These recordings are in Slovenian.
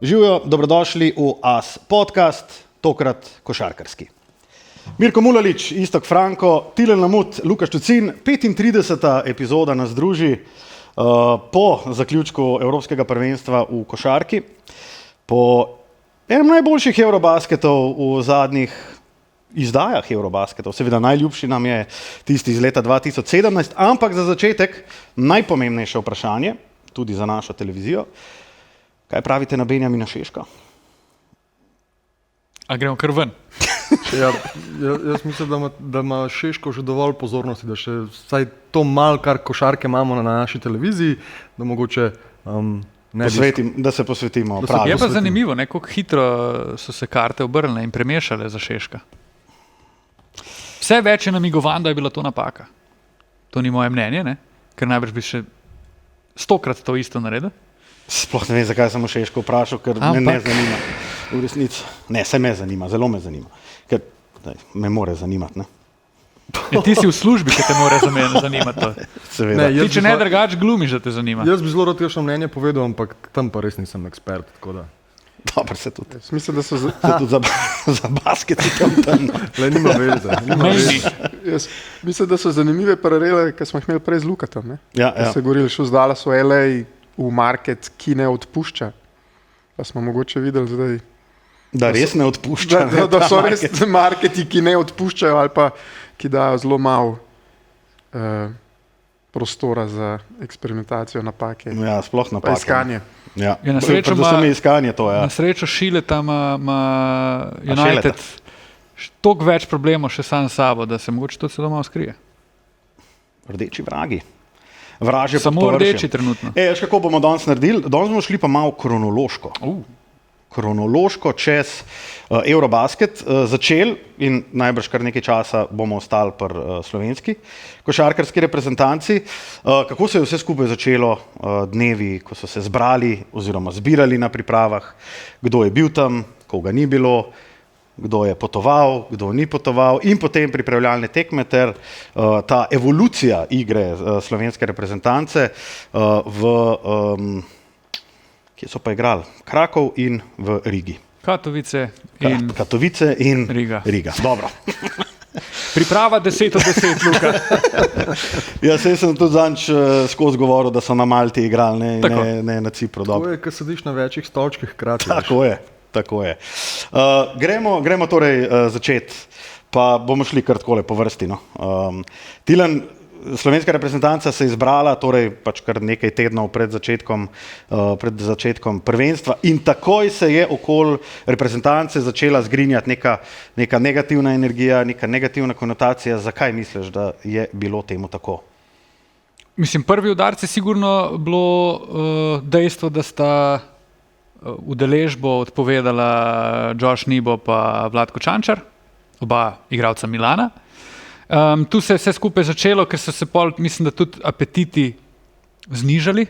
Živijo, dobrodošli v AS podcast, tokrat košarkarski. Mirko Mulalič, Iztok Franko, Tilen Lamut, Luka Štucin, 35. epizoda nas druži po zaključku Evropskega prvenstva v košarki, po enem najboljših Eurobasketov v zadnjih izdajah Eurobasketov. Seveda najljubši nam je tisti iz leta 2017, ampak za začetek najpomembnejše vprašanje, tudi za našo televizijo. Kaj pravite na Benjamina Šeška? A gremo kar ven? Jaz mislim, da ima Šeško že dovolj pozornosti, da še vsaj to malo, kar košarke imamo na naši televiziji, da mogoče da se posvetimo. Je pa zanimivo, kako hitro so se karte obrnile in premešale za Šeška. Vse več je namigovan, da je bila to napaka. To ni moje mnenje, ne? Ker najbrž bi še 100-krat to isto naredil. Sploh ne vem, zakaj sem Šeško vprašal, ker me zanima. V resnici, ne, se me zanima, zelo me zanima. Ker me more zanimati, ne? Ti si v službi, ki te more zanimati to. Seveda. Ti, če ne drugače glumiš, da te zanima. Jaz bi zelo rad kakšno mnenje povedal, ampak tam pa res nisem ekspert, tako da. Dobro, se tudi. Mislim, da so tudi za basket tam. Le nima veze. Mislim, da so zanimive paralele, ki smo jih imeli prej z Lukatom. Ja. Se govorili, šel z Dallas v LA v market, ki ne odpušča. Pa smo mogoče videli zdaj. Da res ne odpušča. Da so res marketi, ki ne odpuščajo ali pa ki dajo zelo malo prostora za eksperimentacijo, napake. Ja, sploh napake. Pa iskanje. Ja. Ja, na srečo predvsem je iskanje to, ja. Na srečo Šileta ima United toliko več problemov še sam s sabo, da se mogoče to celo malo skrije. Rdeči vragi. Vraže pod Samo površjem. rdeči trenutno. Veš, kako bomo danes naredili? Danes bomo šli pa malo kronološko. Kronološko čez Eurobasket začel in najbrž kar nekaj časa bomo ostali pri slovenski košarkarski reprezentanci. Kako se je vse skupaj začelo dnevi, ko so se zbrali oziroma zbirali na pripravah, kdo je bil tam, koga ni bilo, kdo je potoval, kdo ni potoval in potem pripravljalne tekme ter ta evolucija igre slovenske reprezentance kje so pa igrali? Krakov in v Rigi. Katovice in Riga. Dobro. Priprava 10 od 10, Luka. Ja, saj sem tudi zanč skozi govoril, da so na Malti igrali, ne na Cipru. To je, ko sediš na večjih stolčkih hkrati. Tako je. Gremo torej začeti, pa bomo šli kar takole po vrsti. No. Tilen, slovenska reprezentanca se je izbrala torej pač kar nekaj tednov pred začetkom prvenstva in takoj se je okoli reprezentance začela zgrinjati neka negativna energija, neka negativna konotacija. Zakaj misliš, da je bilo temu tako? Mislim, prvi udarec je sigurno bilo dejstvo, da sta udeležbo odpovedala Josh Nibo pa Vlatko Čančar, oba igralca Milana. Tu se je vse skupaj začelo, ker so se mislim, da tudi apetiti zmanjšali.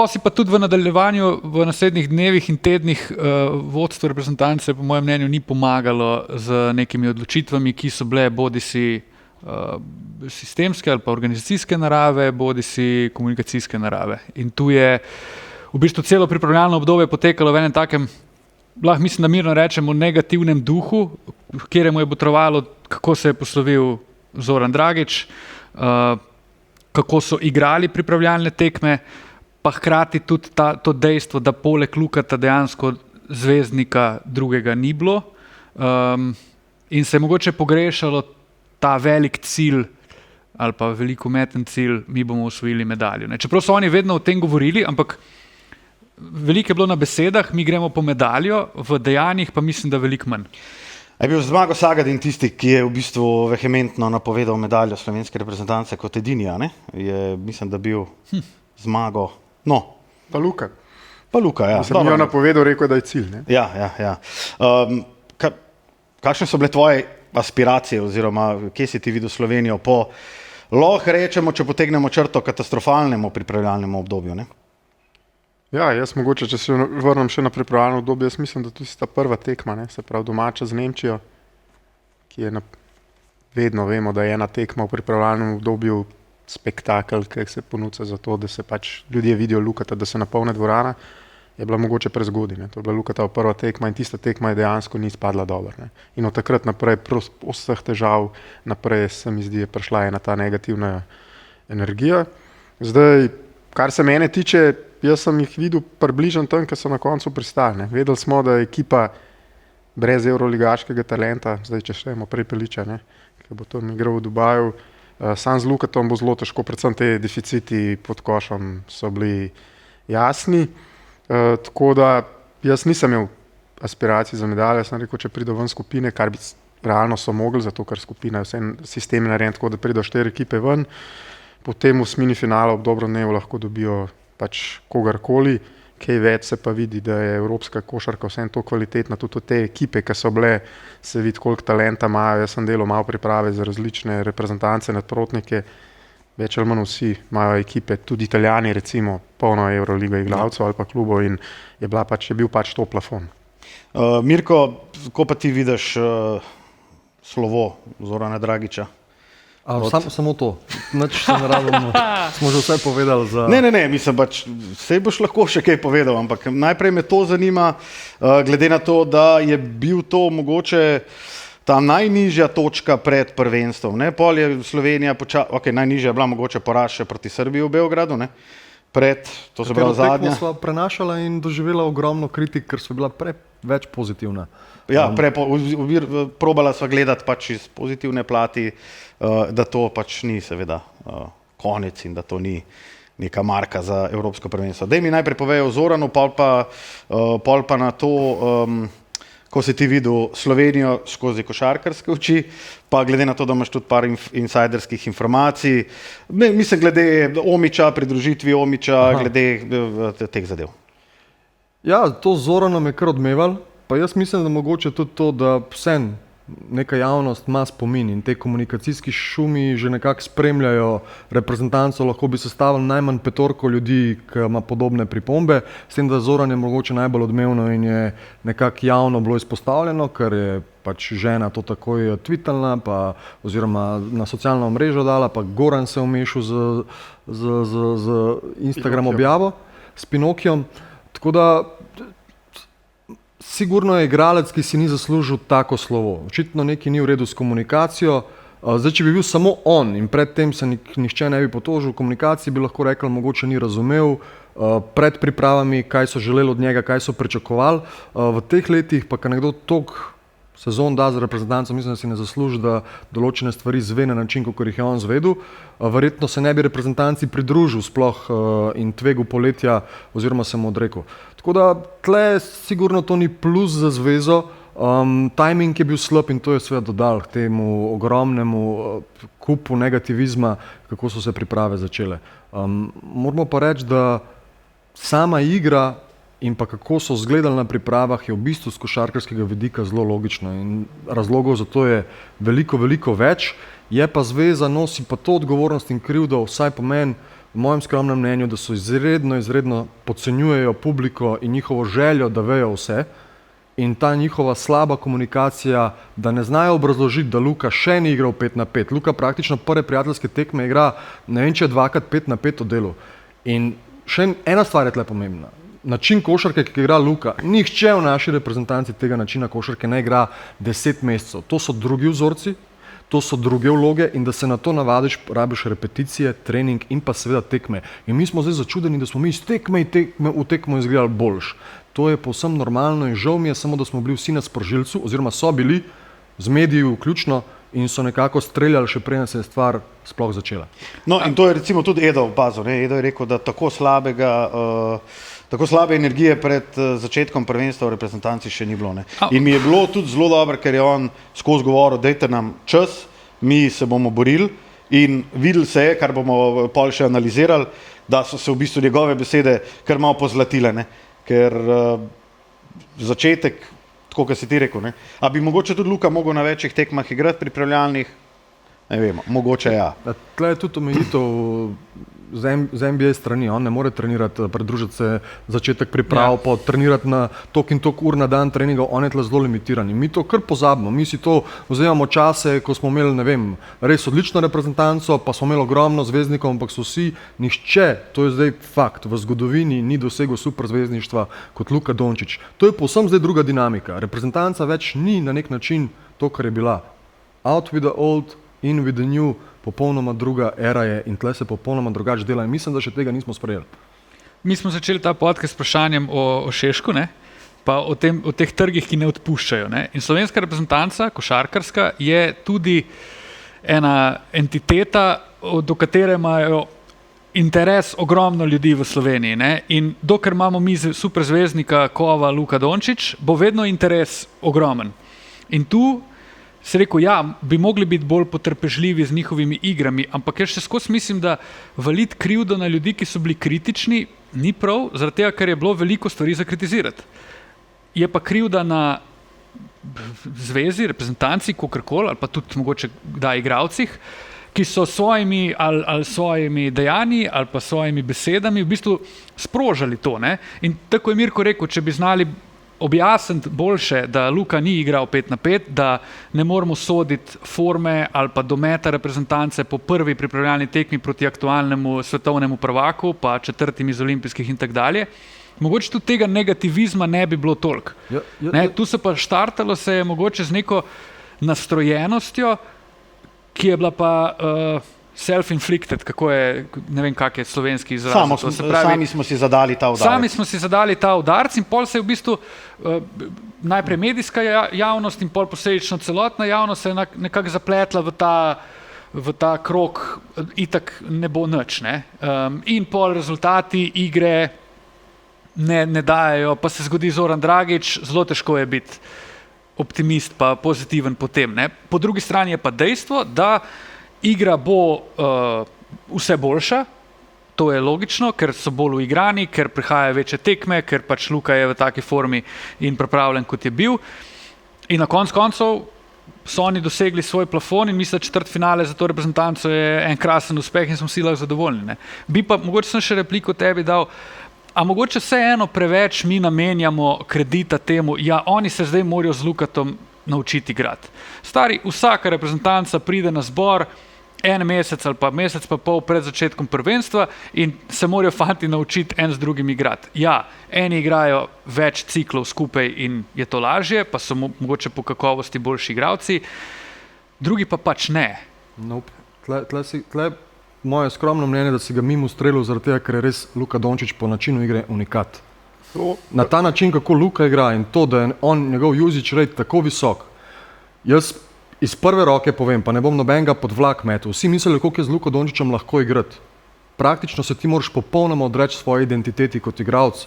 Si pa tudi v nadaljevanju, v naslednjih dnevih in tednih vodstvo reprezentance po mojem mnenju ni pomagalo z nekimi odločitvami, ki so bile bodisi sistemske ali pa organizacijske narave, bodisi komunikacijske narave. In tu je v bistvu celo pripravljalno obdobje potekalo v enem takem, lahko mislim, da mirno rečemo, negativnem duhu, kjeremu je botrovalo, kako se je poslovil Zoran Dragić, kako so igrali pripravljalne tekme, pa hkrati tudi to dejstvo, da poleg Lukata dejansko zvezdnika drugega ni bilo in se je mogoče pogrešalo ta velik cilj ali pa veliko meten cilj, mi bomo osvojili medaljo. Čeprav so oni vedno o tem govorili, ampak veliko je bilo na besedah, mi gremo po medaljo, v dejanjih pa mislim, da veliko manj. Je bil Zmago Sagadin tisti, ki je v bistvu vehementno napovedal medaljo slovenske reprezentance kot edini, ne? Je, mislim, da bil Zmago, Pa Luka. Ja. Sem jo napovedal, rekel, da je cilj, ne? Ja. Kakšne so bile tvoje aspiracije oziroma kje si ti videl Slovenijo po, lahko rečemo, če potegnemo črto, katastrofalnemu pripravljalnemu obdobju, ne? Ja, jaz mogoče, če se vrnem še na pripravljalno obdobje, jaz mislim, da tudi ta prva tekma, ne, se pravi domača z Nemčijo, ki je vedno vemo, da je ena tekma v pripravljalnem obdobju spektakel, ki se ponuja za to, da se pač ljudje vidijo Lukata, da se napolne dvorana, je bila mogoče prezgodaj. To je bila Lukatova prva tekma in tista tekma je dejansko ni spadla dobro. Ne. In od takrat naprej, po vseh težav, naprej se mi zdi, je prišla ena ta negativna energija. Zdaj, kar se mene tiče, jaz sem jih videl približno tam, ker so na koncu pristali. Vedeli smo, da je ekipa brez evroligaškega talenta, zdaj če štejemo Prepeliča, ki bo to igral v Dubaju, sam z Lukatom bo zelo težko, predvsem te deficiti pod košom so bili jasni. Tako da jaz nisem imel aspiracij za medalje, sem rekel, če prido ven skupine, kar bi realno so mogli, zato ker skupina je vse sistem narejen tako, da prido 4 ekipe ven, potem v smini finala ob dobro dnevu lahko dobijo pač kogarkoli, kaj več se pa vidi, da je evropska košarka vsem to kvalitetna, tudi te ekipe, ki so bile, se vidi, koliko talenta imajo. Jaz sem delal malo priprave za različne reprezentance, nadprotnike, več ali manj vsi imajo ekipe, tudi Italijani recimo, polno Euroliga igralcev ali pa klubov in je bil pač to plafon. Mirko, ko pa ti vidiš slovo Zorana Dragića? Samo to. Nič se ne rabimo. Smo že vse povedali. Ne, mislim pač, sej boš lahko še kaj povedal, ampak najprej me to zanima, glede na to, da je bil to mogoče ta najnižja točka pred prvenstvom. Pol je Slovenija najnižja je bila mogoče poraz še proti Srbiji v Beogradu, to se pravi zadnja. Sva prenašala in doživela ogromno kritik, ker so bila preveč pozitivna. Ja, probala sva gledati pač iz pozitivne plati, da to pač ni seveda konec in da to ni neka marka za evropsko prvenstvo. Daj mi najprej povej o Zoranu, pol pa na to, ko si ti videl Slovenijo skozi košarkarske oči, pa glede na to, da imaš tudi par insajderskih informacij, mislim glede Omića, pridružitvi Omića, glede teh zadev. Ja, to Zorano me kar odmeval, pa jaz mislim, da mogoče tudi to, da vsem neka javnost ima spomin in te komunikacijski šumi že nekako spremljajo reprezentanco, lahko bi sestavili najmanj 5 ljudi, ki ima podobne pripombe, s tem, da Zoran je mogoče najbolj odmevno in je nekako javno bilo izpostavljeno, ker je pač žena to takoj tvitala, pa oziroma na socialno mrežo dala, pa Goran se vmešal z Instagram objavo s Pinokijom, tako da sigurno je igralec, ki si ni zaslužil tako slovo. Očitno nekaj ni v redu s komunikacijo. Zdaj, če bi bil samo on in predtem se nihče ne bi potožil v komunikaciji, bi lahko rekel, mogoče ni razumel pred pripravami, kaj so želeli od njega, kaj so pričakovali. V teh letih pa, ko nekdo toliko sezon da za reprezentanco, mislim, da si ne zasluži, da določene stvari zve na način, kot jih je on zvedel. Verjetno se ne bi reprezentanci pridružil sploh in tvegu poletja oziroma se mu odrekel. Tako da tle sigurno to ni plus za zvezo. Timing je bil slab in to je seveda dodal k temu ogromnemu kupu negativizma, kako so se priprave začele. Moramo pa reči, da sama igra in pa kako so izgledali na pripravah je v bistvu z košarkarskega vidika zelo logično in razlogov za to je veliko, veliko več. Je pa zveza nosi pa to odgovornost in krivdo, vsaj po meni, v mojem skromnem mnenju, da so izredno podcenjujejo publiko in njihovo željo, da vejo vse. In ta njihova slaba komunikacija, da ne znajo obrazložiti, da Luka še ni igral 5-5. Luka praktično prve prijateljske tekme igra, ne vem, če 2x 5-5 v delu. In še ena stvar je tle pomembna. Način košarke, ki igra Luka, nihče v naši reprezentanci tega načina košarke ne igra 10 mesecev. To so drugi vzorci, to so druge vloge in da se na to navadiš, rabiš repeticije, trening in pa seveda tekme. In mi smo zdaj začudeni, da smo mi iz tekme v tekmo izgledali boljš. To je povsem normalno in žal mi je samo, da smo bili vsi na sprožilcu, oziroma so bili z mediji vključno in so nekako streljali še preden se je stvar sploh začela. No in to je recimo tudi Edo opazil. Edo je rekel, da tako slabe energije pred začetkom prvenstva v reprezentanci še ni bilo. In mi je bilo tudi zelo dobro, ker je on skozi govoril, dajte nam čas, mi se bomo borili in videli se je, kar bomo pol še analizirali, da so se v bistvu njegove besede kar malo pozlatile, ker začetek, tako kot si ti rekel, a bi mogoče tudi Luka mogel na večjih tekmah igrati pripravljalnih? Ne vem, mogoče ja. Tle je tudi omejitev z NBA strani, on ne more trenirati, pridružiti se začetek priprav, pa trenirati na tok in tok ur na dan treningov, on je tle zelo limitiran. In mi to kar pozabimo, mi si to vzemamo čase, ko smo imeli, ne vem, res odlično reprezentanco, pa smo imeli ogromno zvezdnikov, ampak so vsi, nihče, to je zdaj fakt, v zgodovini ni dosegel super zvezdništva kot Luka Dončić. To je povsem zdaj druga dinamika. Reprezentanca več ni na nek način to, kar je bila. Out with the old, in with the new, popolnoma druga era je in tle se popolnoma drugače dela in mislim, da še tega nismo sprejeli. Mi smo začeli ta podcast s vprašanjem o Šešku, ne? Pa o teh trgih, ki ne odpuščajo. Ne? In slovenska reprezentanca, košarkarska, je tudi ena entiteta, do katere imajo interes ogromno ljudi v Sloveniji. Ne? In dokler imamo mi superzvezdnika kova Luka Dončić, bo vedno interes ogromen. In tu se rekel, ja, bi mogli biti bolj potrpežljivi z njihovimi igrami, ampak jaz še skozi mislim, da valiti krivdo na ljudi, ki so bili kritični, ni prav, zaradi tega, ker je bilo veliko stvari za kritizirati. Je pa krivda na zvezi, reprezentanci, kakorkoli, ali pa tudi mogoče kdaj igralcih, ki so svojimi ali svojimi dejanji ali pa svojimi besedami v bistvu sprožali to. Ne? In tako je Mirko rekel, če bi znali objasniti boljše, da Luka ni igral 5-5, da ne moramo soditi forme ali pa dometa reprezentance po prvi pripravljalni tekmi proti aktualnemu svetovnemu prvaku, pa četrtim iz olimpijskih in tak dalje. Mogoče tudi tega negativizma ne bi bilo toliko. Tu se pa štartalo se je mogoče z neko nastrojenostjo, ki je bila pa self-inflicted, kako je, ne vem, kak je slovenski izraz. Sami smo si zadali ta udarec. Sami smo si zadali ta udarec in pol se je v bistvu najprej medijska javnost in pol posledično celotna javnost se je nekako zapletla v ta krog, itak ne bo nič. Ne? In pol rezultati igre ne dajejo, pa se zgodi Zoran Dragić, zelo težko je biti optimist pa pozitiven potem. Ne? Po drugi strani je pa dejstvo, da igra bo vse boljša, to je logično, ker so bolj uigrani, ker prihajajo večje tekme, ker pač Luka je v taki formi in pripravljen, kot je bil. In na koncev so oni dosegli svoj plafon in mislim, da četrtfinale za to reprezentanco je en krasen uspeh in smo vsi lahko zadovoljni. Ne? Bi pa, mogoče sem še repliko tebi dal, a mogoče vseeno preveč mi namenjamo kredita temu, ja, oni se zdaj morajo z Lukatom naučiti igrati. Stari, vsaka reprezentanca pride na zbor en mesec ali pa mesec pa pol pred začetkom prvenstva in se morajo fanti naučiti en z drugim igrati. Ja, eni igrajo več ciklov skupaj in je to lažje, pa so mogoče po kakovosti boljši igralci, drugi pa pač ne. Nope. Tle moje skromno mnenje, da si ga mimo strelil zaradi tega, ker je res Luka Dončić po načinu igre unikat. Na ta način, kako Luka igra in to, da je njegov usage rate tako visok, jaz iz prve roke povem, pa ne bom nobenega pod vlak metal, vsi mislili, koliko je z Luko Dončićem lahko igrati. Praktično se ti moraš popolnoma odreči svoje identiteti kot igralec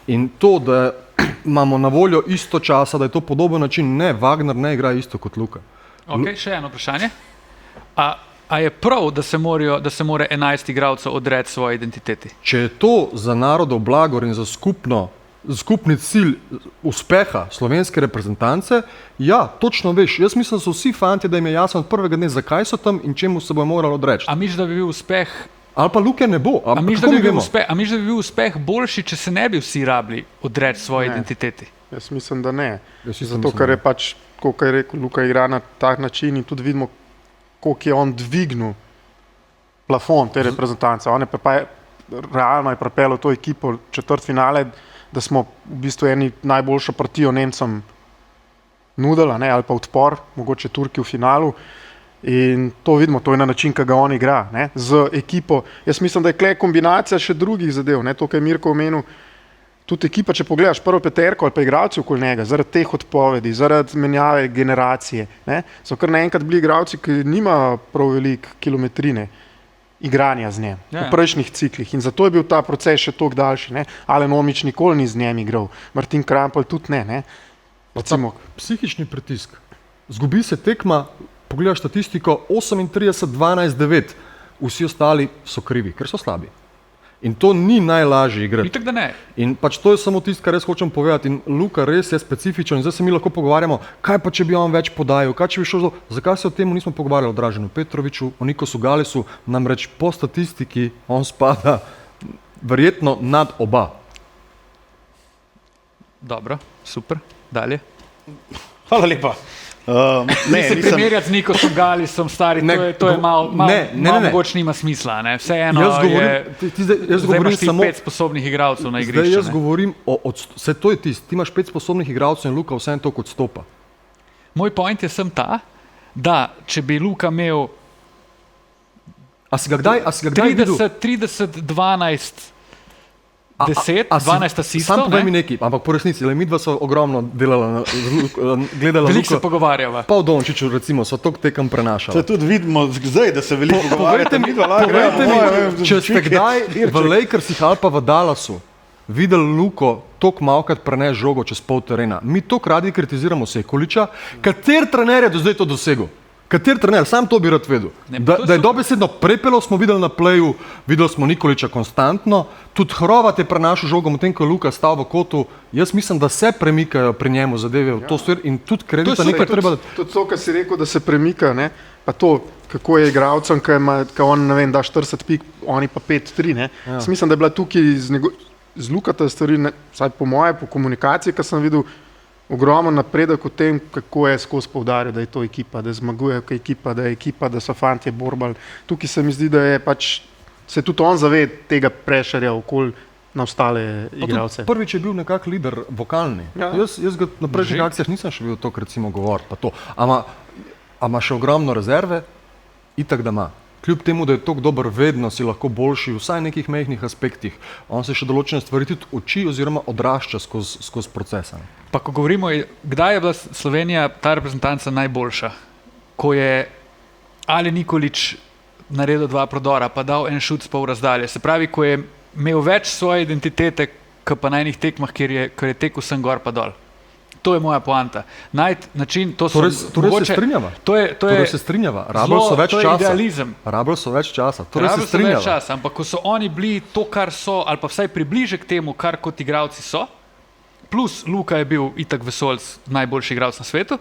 in to, da imamo na voljo isto časa, da je to podoben način, ne, Wagner ne igra isto kot Luka. Ok, še eno vprašanje. A je prav, da se mora 11 igralcev odreči svoje identiteti? Če je to za narodov blagor in za skupni cilj uspeha slovenske reprezentance, ja, točno veš. Jaz mislim, da so vsi fantje, da jim je jasno od prvega dne, zakaj so tam in čemu se bojo morali odreči. A misliš, da bi bil uspeh? Ali pa Luke ne bo. A misliš, da bi bil uspeh boljši, če se ne bi vsi rabili odreči svoje identiteti? Jaz mislim, da ne. Zato, ker je pač, kot je rekel, Luka igra na tak način in tudi vidimo, koliko je on dvignil plafon te reprezentance. On je realno pripeljal to ekipo četrtfinale, da smo v bistvu eni najboljšo partijo Nemcem nudili, ali pa odpor, mogoče Turki v finalu. In to vidimo, to je na način, ki ga on igra, ne, z ekipo. Jaz mislim, da je tukaj kombinacija še drugih zadev, ne, to, kar je Mirko omenil. Tudi ekipa, če pogledaš prvo peterko ali pa igralci okoli njega, zaradi teh odpovedi, zaradi menjave generacije, ne, so kar naenkrat bili igralci, ki nima prav veliko kilometrine igranja z njim v prejšnjih ciklih. In zato je bil ta proces še toliko daljši. Ne. Alen Omić nikoli ni z njim igral, Martin Krampelj tudi ne. Recimo. Psihični pritisk. Zgubi se tekma, pogledaš statistiko, 38-12-9, vsi ostali so krivi, ker so slabi. In to ni najlažje igrati. Itak da ne. In pač to je samo tisto, kar jaz hočem povedati. In Luka res je specifičen. In zdaj se mi lahko pogovarjamo, kaj pa če bi on več podajal, kaj če bi šel, zakaj se o tem nismo pogovarjali o Draženu Petroviču, o Nikosu Galesu, namreč po statistiki on spada verjetno nad oba. Dobro, super, dalje. Hvala lepa. Ne, se primerjati z Nikosom Galisom, stari, to je malo mogoče nima smisla. Ne? Vseeno jaz govorim samo 5 sposobnih igralcev na igrišču. Zdaj jaz govorim vse to je tisto, ti imaš 5 sposobnih igralcev in Luka vseeno toliko odstopa. Moj point je sem ta, da če bi Luka imel A si ga kdaj videl? 30, 12, 10, 12 asistov. Sam povej mi nekaj, ampak po resnici, le midva so ogromno delala, gledala veliko Luko. se pogovarjava. Pa v Dončiću recimo, so toliko tekem prenašali. Se tudi vidimo zdaj, da se veliko pogovarjate. Povejte mi, če ste kdaj v Lakersih ali pa v Dallasu videli Luko toliko malkrat preneš žogo čez pol terena. Mi toliko radi kritiziramo Sekuliča. Kater trener je do zdaj to dosegel? Kater trener? Sam to bi rad vedel. Da je dobesedno prepelo, smo videli na pleju, videli smo Nikoliča konstantno, tudi Hrovat je prenašal žogo, medtem ko je Luka stal v kotu. Jaz mislim, da se premikajo pri njemu zadeve v to smer in tudi kredita nekaj treba. Tudi to, kar si rekel, da se premika, ne? Pa to, kako je igralcem, ko on, ne vem, da 40 pik, oni pa 5-3, ne? Ja. Mislim, da je bila tukaj z Lukata stvari, vsaj po moje, po komunikaciji, kar sem videl, ogromen napredek v tem, kako je skozi poudaril, da je to ekipa, da zmaguje ekipa, da je ekipa, da so fantje borbali. Tukaj se mi zdi, da je pač, se tudi on zave tega prešerja okoli na ostale igralce. Prvič je bil nekak lider vokalni. Ja. Jaz ga na prejšnjih akcijah nisem še bil to, recimo, govoriti pa to. Ama še ogromno rezerve? Itak da ima. Kljub temu, da je tako dober, vedno si lahko boljši, vsaj nekih mehkih aspektih. On se še določene stvari tudi uči oziroma odrašča skozi procesa. Pa ko govorimo, kdaj je bila Slovenija, ta reprezentanca najboljša? Ko je Ali Nikolić naredil 2 prodora, pa dal en šut s pol razdalje. Se pravi, ko je imel več svoje identitete, kot pa na enih tekmah, kjer je tekel sem gor pa dol. To je moja poanta. Najti način, to se strinjava. To se strinjava. Rabili so več časa. Idealizem. Rabili so več časa. Rabili so več časa, ampak ko so oni bili to, kar so, ali pa vsaj približek temu, kar kot igralci so, plus Luka je bil itak Vesoljc najboljši igralec na svetu.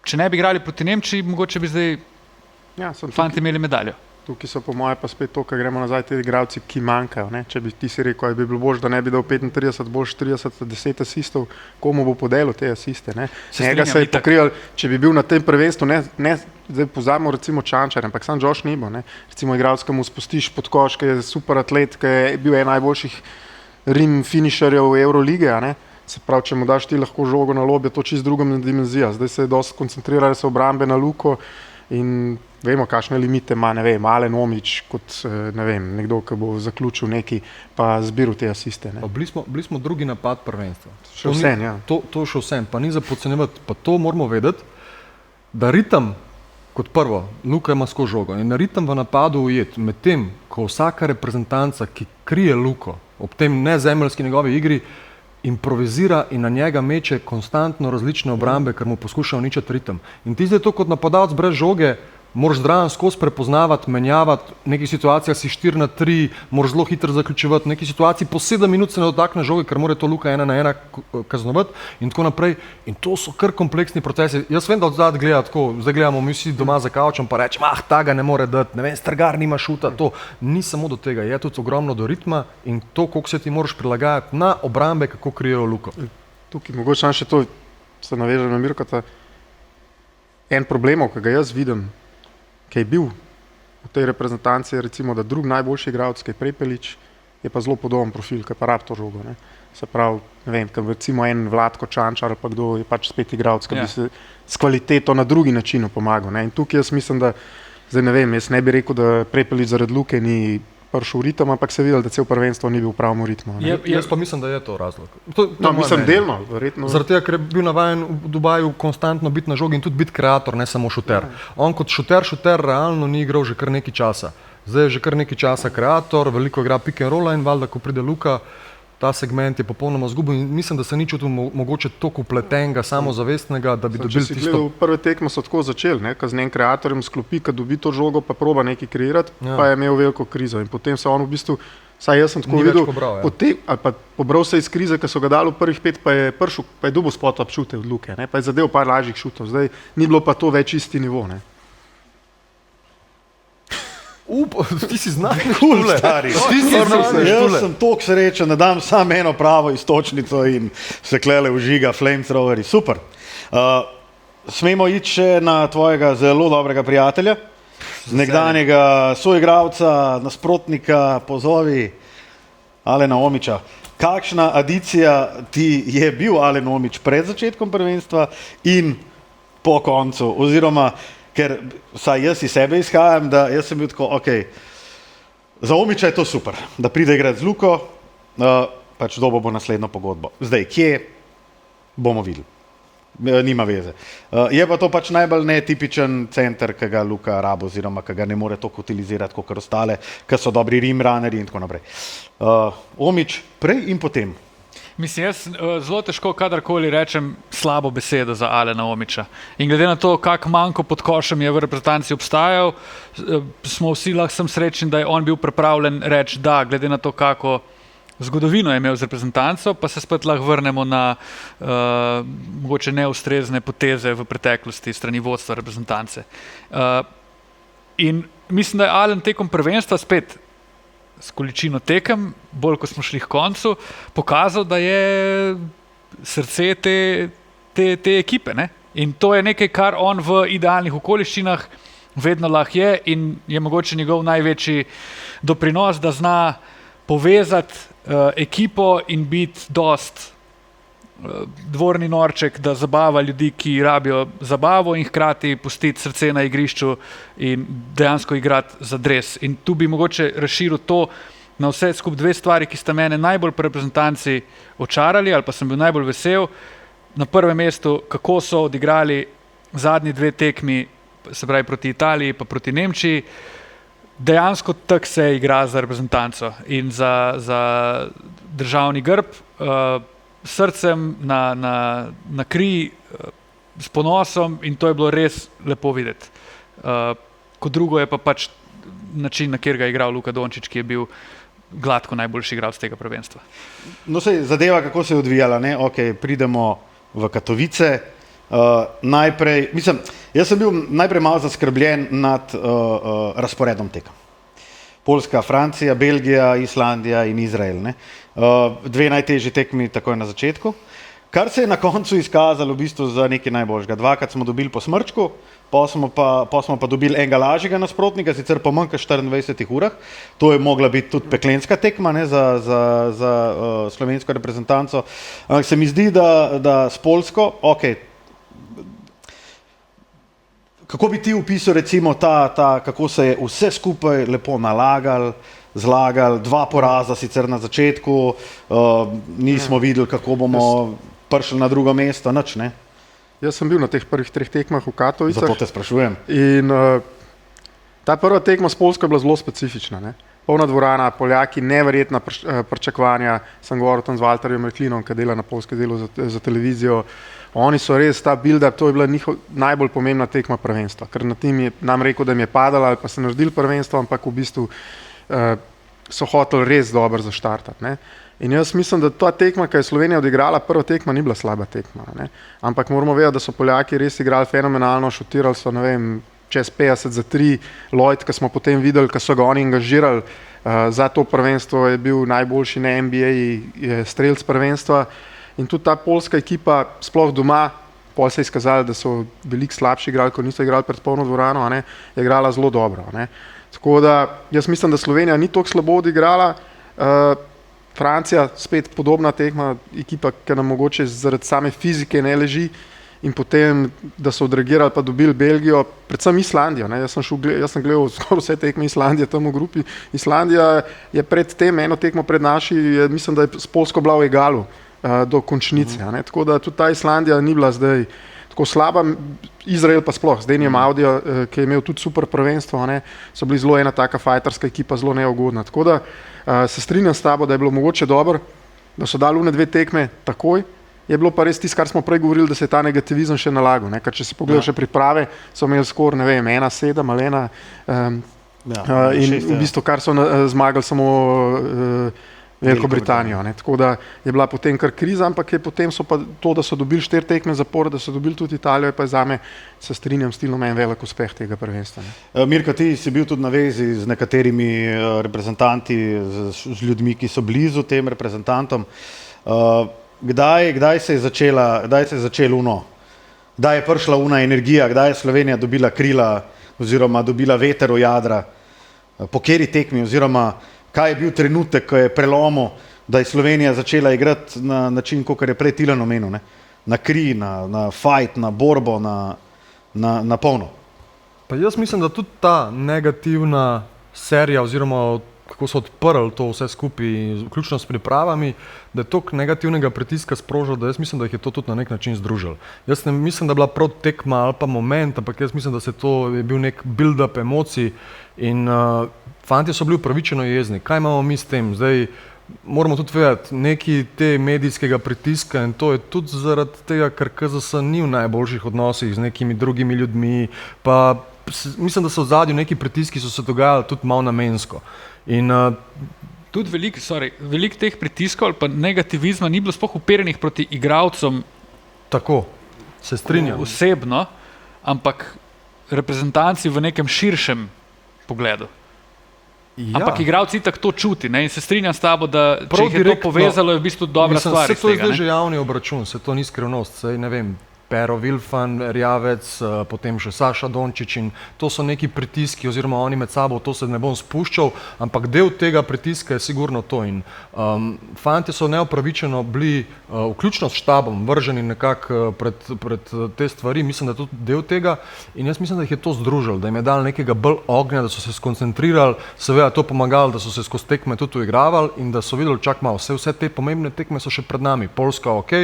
Če ne bi igrali proti Nemčiji, mogoče bi zdaj fanti imeli medaljo. Tukaj so po moje pa spet to, ko gremo nazaj, te igralci, ki manjkajo. Ne? Če bi ti si rekel, bi bilo boljše, da ne bi dal 35, boljše 30, 10 asistov, komu bo podelil te asiste. Ne? Njega se je pokril, če bi bil na tem prvenstvu, ne zdaj pozabimo recimo Čančar, ampak sam Josh Nibo, ne? Recimo igralec, ki mu spustiš pod koš, ki je super atlet, ki je bil en najboljših rim finišerjev Eurolige, ne? Se pravi, če mu daš ti lahko žogo na lob, je to čist druga dimenzija. Zdaj se je dosti koncentrirajo se obrambe na Luko in vemo, kakšne limite ima, ne vem, Alen Omić kot, ne vem, nekdo, ki bo zaključil neki, pa zbiral te asiste. Ne. Bili smo drugi napad prvenstva. Še vsem, ja. To še vsem, pa ni za podcenjevati, pa to moramo vedeti, da ritem, kot prvo, Luka ima skozi žogo in ritem v napadu ujet, med tem, ko vsaka reprezentanca, ki krije Luko, ob tem nezemeljski njegovi igri, improvizira in na njega meče konstantno različne obrambe, ker mu poskuša uničiti ritem. In ti zdaj to kot napadalec brez žoge, moraš zdraven skozi prepoznavati, menjavati, v nekih situacijah si 4-3, moraš zelo hitro zaključevati, v nekih situaciji po 7 minut se ne dotakne žoge, ker mora to Luka 1-1 kaznovati in tako naprej. In to so kar kompleksni procesi. Jaz vem, da odzad gleda tako, zdaj gledamo mi vsi doma za kavčem, pa rečem, ta ga ne more dati, ne vem, Strgar nima šuta, to ni samo do tega, je tudi ogromno do ritma in to, koliko se ti moraš prilagajati na obrambe, kako krijejo Luko. Tukaj mogoče še to, se navežem na Mirkota, en problemov, ki ga jaz vidim, ki je bil v tej reprezentanci, recimo, da drug najboljši igralec, ki je Prepelič, je pa zelo podoben profil, ki pa rab to žogo. Ne. Se pravi, ne vem, ker recimo en Vlatko Čančar ali pa kdo je pač spet igralec, ki bi se s kvaliteto na drugi način pomagal. Ne. In tukaj jaz mislim, da, zdaj ne vem, jaz ne bi rekel, da Prepelič zaradi Luke ni prišel v ritem, ampak se videl, da cel prvenstvo ni bil v pravem ritmu. Jaz pa mislim, da je to razlog. Mislim delno, verjetno. Zaradi tega, ker je bil navajen v Dubaju konstantno biti na žogi in tudi biti kreator, ne samo šuter. On kot šuter realno ni igral že kar nekaj časa. Zdaj je že kar nekaj časa kreator, veliko igra pick and rolla in valjda, ko pride Luka, Ta segment je popolnoma izgubljen in mislim, da se ni čutil mogoče toliko upletenega, samozavestnega, da bi dobili Če si tisto. gledal, prve tekme so tako začeli, ne, ko z enim kreatorjem sklopi, ko dobi to žogo, pa proba nekaj kreirati, pa je imel veliko krizo. In potem se on v bistvu, saj jaz sem tako Ni več videl, pobral, ali pa pobral se iz krize, ko so ga dali v prvih 5, pa je prišel, pa je dobil spot-up šute od Luke, ne, pa je zadev par lažjih šutov. Zdaj ni bilo pa to več isti nivo. Ne. Ti si znan, stari. Ti si znan, Jaz sem toliko srečen, da dam samo eno pravo istočnico in se klele užiga flamethroweri. Super. Smemo iti še na tvojega zelo dobrega prijatelja, nekdanjega soigralca, nasprotnika, pozovi Alena Omića. Kakšna adicija ti je bil Alen Omić pred začetkom prvenstva in po koncu? Oziroma, ker vsaj jaz iz sebe izhajam, da jaz sem bil tako, ok, za Omića je to super, da pride igrati z Luko, pač dobo bo naslednjo pogodbo. Zdaj, kje, bomo videli. Nima veze. Je pa to pač najbolj netipičen center, ki ga Luka rabo, oziroma ki ga ne more toliko utilizirati kot ostale, ki so dobri rim runnerji in tako naprej. Omić prej in potem. Mislim, jaz zelo težko kadarkoli rečem slabo besedo za Alena Omića. In glede na to, kak manjko pod košem je v reprezentanci obstajal, smo vsi lahko srečni, da je on bil pripravljen reči da, glede na to, kako zgodovino je imel z reprezentanco, pa se spet lahko vrnemo na mogoče neustrezne poteze v preteklosti strani vodstva reprezentance. In mislim, da je Alen tekom prvenstva spet s količino tekem, bolj ko smo šli k koncu, pokazal, da je srce te ekipe. Ne? In to je nekaj, kar on v idealnih okoliščinah vedno lahko je in je mogoče njegov največji doprinos, da zna povezati ekipo in biti dost dvorni norček, da zabava ljudi, ki rabijo zabavo in hkrati pustiti srce na igrišču in dejansko igrati za dres. In tu bi mogoče razširil to na vse skupaj dve stvari, ki sta mene najbolj pri reprezentanci očarali ali pa sem bil najbolj vesel. Na prvem mestu, kako so odigrali zadnji dve tekmi, se pravi proti Italiji pa proti Nemčiji. Dejansko tak se igra za reprezentanco in za državni grb, srcem na kri, s ponosom in to je bilo res lepo videti. Kot drugo je pa pač način, na kjer ga je igral Luka Dončić, ki je bil gladko najboljši igralec tega prvenstva. No, sej zadeva, kako se je odvijala, ne? Ok, pridemo v Katovice. Jaz sem bil najprej malo zaskrbljen nad razporedom tekem. Poljska, Francija, Belgija, Islandija in Izrael. Ne? Dve najtežji tekmi takoj na začetku. Kar se je na koncu izkazalo v bistvu za nekaj najboljšega. Dvakrat smo dobili po smrčku, pa smo pa dobili enega lažjega nasprotnika, sicer po manj kot 24 urah. To je mogla biti tudi peklenska tekma, ne, za slovensko reprezentanco. Ampak se mi zdi, da s Poljsko, ok, kako bi ti opisal recimo kako se je vse skupaj lepo nalagali, zlagali, dva poraza sicer na začetku, nismo videli, kako bomo prišli na drugo mesto, nič, ne? Jaz sem bil na teh prvih 3 tekmah v Katovicah. Zato te sprašujem. In ta prva tekma s Poljsko je bila zelo specifična. Ne? Polna dvorana, Poljaki, neverjetna pričakovanja. Sem govoril tam z Valterjem Reklinom, ki dela na Poljskem delu za televizijo. Oni so res ta build-up, to je bila njihova najbolj pomembna tekma prvenstva. Ker na tim je nam rekel, da jim je padala ali pa se naredili prvenstvo, ampak v bistvu so hoteli res dobro zaštartati. Ne? In jaz mislim, da ta tekma, ki je Slovenija odigrala, prva tekma ni bila slaba tekma. Ne? Ampak moramo vedeti, da so Poljaki res igrali fenomenalno, šutirali so, ne vem, čez 50 za 3, Lloyd, ki smo potem videli, ki so ga oni angažirali za to prvenstvo, je bil najboljši na NBA strelc prvenstva. In tudi ta poljska ekipa, sploh doma, pol se je izkazalo, da so veliko slabši igrali, ko niso igrali pred polno dvorano, je igrala zelo dobro. Tako da jaz mislim, da Slovenija ni toliko slabo odigrala. Francija, spet podobna tekma, ekipa, ki nam mogoče zaradi same fizike ne leži in potem, da so odreagirali pa dobili Belgijo, predvsem Islandijo. Jaz sem gledal skoraj vse tekme Islandije tam v grupi. Islandija je pred tem, eno tekmo pred naši, mislim, da je s Poljsko bila v egalu do končnice. Tako da tudi ta Islandija ni bila zdaj tako slaba, Izrael pa sploh, zdaj njem Audija, ki je imel tudi super prvenstvo, so bili zelo ena taka fajterska ekipa, zelo neugodna. Tako da se strinjam s tabo, da je bilo mogoče dobro da so dali une 2 tekme takoj, je bilo pa res tisto, kar smo prej govorili, da se je ta negativizem še nalagal. Ker če si pogledal še priprave, so imeli skor, ne vem, 1-7 ali 1 in v bistvu kar so zmagali samo Veliko Britanijo. Tako da je bila potem kar kriza, ampak je potem so pa to, da so dobili 4 tekme zapora, da so dobili tudi Italijo, je pa zame, se strinjam, stilno en velik uspeh tega prvenstva. Mirko, ti si bil tudi na vezi z nekaterimi reprezentanti, z ljudmi, ki so blizu tem reprezentantom. Kdaj se je začelo uno? Kdaj je prišla una energija, kdaj je Slovenija dobila krila oziroma dobila veter v jadra? Po kateri tekmi oziroma kaj je bil trenutek, ko je prelomil, da je Slovenija začela igrati na način, kot je prej Tilen omenil, ne? Na kri, na fight, na borbo, na polno? Pa jaz mislim, da tudi ta negativna serija oziroma kako so odprli to vse skupaj, vključno s pripravami, da je toliko negativnega pritiska sprožil, da jaz mislim, da jih je to tudi na nek način združil. Jaz ne mislim, da je bila prav tekma ali pa moment, ampak jaz mislim, da je bil nek build-up emocij in fantje so bili upravičeno jezni. Kaj imamo mi s tem? Zdaj moramo tudi vedeti, neki te medijskega pritiska in to je tudi zaradi tega, ker KZS ni v najboljših odnosih z nekimi drugimi ljudmi, pa mislim, da so v zadju neki pritiski so se dogajali tudi malo namensko. In tudi veliko teh pritiskov ali pa negativizma ni bilo sploh uperjenih proti igralcem. Tako, se strinjam. Osebno, ampak reprezentanci v nekem širšem pogledu. Ja. Ampak igralci tako to čuti, ne? In se strinjam s tabo, da če jih je to povezalo, je v bistvu dobra stvar. To je zdaj že javni obračun, se to ni skrivnost, sej ne vem. Pero Vilfan, Rjavec, potem še Saša Dončić in to so neki pritiski oziroma oni med sabo, to se ne bom spuščal, ampak del tega pritiska je sigurno to in fantje so neopravičeno bili, vključno s štabom, vrženi nekako pred te stvari, mislim, da je to del tega in jaz mislim, da jih je to združil, da jim je dal nekega bolj ognja, da so se skoncentrirali, seveda to pomagalo, da so se skozi tekme tudi uigravali in da so videli, čak malo, vse te pomembne tekme so še pred nami, Poljska, ok,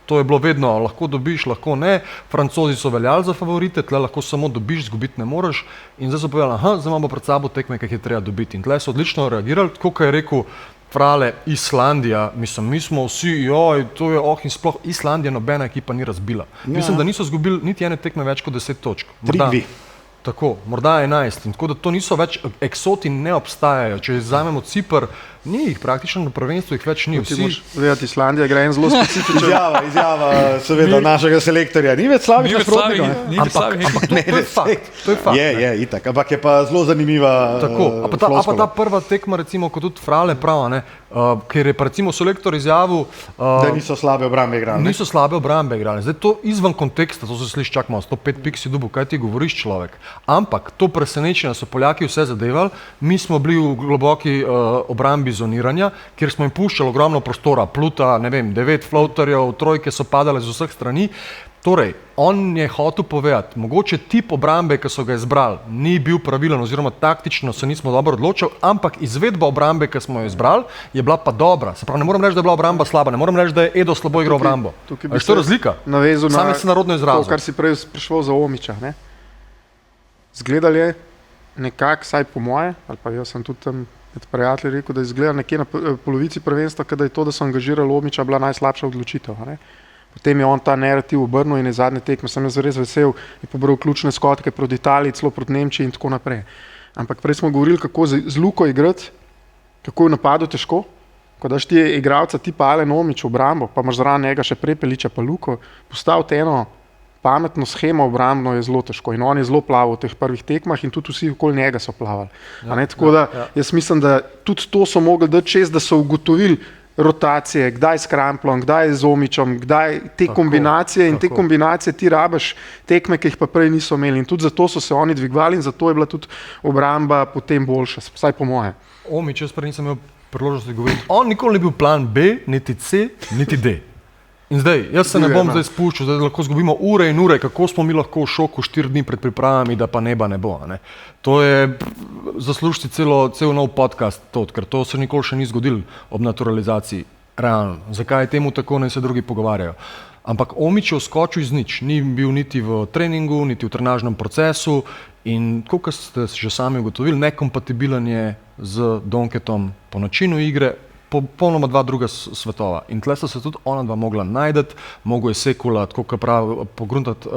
to je bilo vedno, lahko dobiš, lahko ne, Francozi so veljali za favorite, tle lahko samo dobiš, zgubiti ne moreš in zdaj so povedali, zdaj imamo pred sabo tekme, ki jih je treba dobiti in tle so odlično reagirali, tako kot je rekel Frale, Islandija, mislim, mi smo vsi, to je in sploh Islandija nobena ekipa ni razbila. Ja. Mislim, da niso zgubili niti ene tekme več kot 10 točk. Tako, morda 11. In tako da to niso več, eksoti ne obstajajo. Če vzamemo Cipr, ni jih praktično na prvenstvu, jih več ni. Vedeti, Islandija gre en zelo specifičen. Izjava seveda našega selektorja. Ni več slabih nasprotnikov. Ampak to je fakt. Je, itak. Ampak je pa zelo zanimiva floskola. A pa ta prva tekma, recimo, kot tudi Frale prava, ker je pa recimo selektor izjavil, da niso slabe obrambe igrali. Niso slabe obrambe igrali. Zdaj to izven konteksta, to se sliši čak malo, 105 pik si dobil, kaj ti govoriš človek. Ampak to presenečenje so Poljaki vse zadevali, mi smo bili v globoki obrambi zoniranja, kjer smo jim puščali ogromno prostora, pluta, ne vem, 9 floaterjev, trojke so padale z vseh strani. Torej, on je hotel povedati, mogoče tip obrambe, ki so ga izbrali, ni bil pravilen oziroma taktično se nismo dobro odločili, ampak izvedba obrambe, ki smo jo izbrali, je bila pa dobra. Se pravi, ne moram reči, da je bila obramba slaba, ne moram reči, da je Edo slabo igral obrambo. Je to razlika? Sam se narodno izrazil. To, kar si prej prišel za Omića, ne? Zgledal je nekako, saj po moje, ali pa jaz sem tudi tam med prijatelji rekel, da je izgledal nekje na polovici prvenstva, kada je to, da so angažirali Omića, bila najslabša odločitev. Ne? Potem je on ta narativ obrnil in je zadnje tekme, sem jaz res vesel, je pobral ključne skotke proti Italiji, celo proti Nemčiji in tako naprej. Ampak prej smo govorili, kako z Luko igrati, kako je v napadu težko, ko daš ti igralca tipa Alen Omić v obrambo, pa imaš zraven njega še Prepeliča pa Luko, postaviti eno pametno shemo obrambno je zelo težko in on je zelo plaval v teh prvih tekmah in tudi vsi okoli njega so plavali. Tako da jaz mislim, da tudi to so mogli dati čez, da so ugotovili rotacije, kdaj s Kramplom, kdaj z Omićem, kdaj te kombinacije in te kombinacije ti rabiš tekme, ki jih pa prej niso imeli in tudi zato so se oni dvigovali in zato je bila tudi obramba potem boljša, vsaj po moje. Omić, jaz prej nisem imel priložnosti govoriti, on nikoli ni bil plan B, niti C, niti D. In zdaj, jaz se ne bom zdaj spuščal, da lahko zgubimo ure in ure, kako smo mi lahko v šoku 4 dni pred pripravami, da pa neba ne bo. Ne? To je zaslužiti cel nov podcast, ker to se nikoli še ni zgodilo ob naturalizaciji. Realno. Zakaj je temu tako, naj se drugi pogovarjajo. Ampak Omić je vskočil iz nič, ni bil niti v treningu, niti v trenažnem procesu in, kot ste že sami ugotovili, nekompatibilen je z Donketom po načinu igre, popolnoma dva druga svetova. In tle sta se tudi ona dva mogla najdeti, mogo je Sekula, tako kot pravi, pogruntati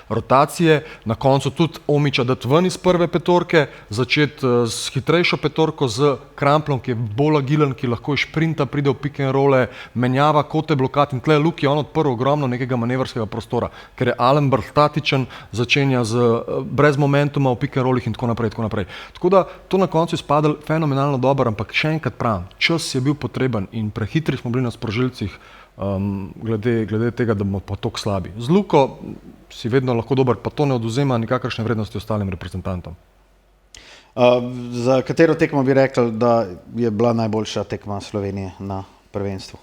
rotacije, na koncu tudi Omića dati ven iz prve petorke, začeti s hitrejšo petorko, z Kramplom, ki je bolj agilen, ki lahko iz šprinta pride v pick and rolle, menjava kote blokat in tle Luki je on odprl ogromno nekega manevrskega prostora, ker je Allenberg statičen, začenja brez momentuma v pick and rollih in tako naprej. Tako da to na koncu je spadalo fenomenalno dobro, ampak še enkrat pravim, čas je bil potreben in prehitri smo bili na sprožilcih glede tega, da bomo pa toliko slabi. Z Luko si vedno lahko dober, pa to ne oduzema nikakršne vrednosti ostalim reprezentantom. Za katero tekmo bi rekel, da je bila najboljša tekma Slovenije na prvenstvu?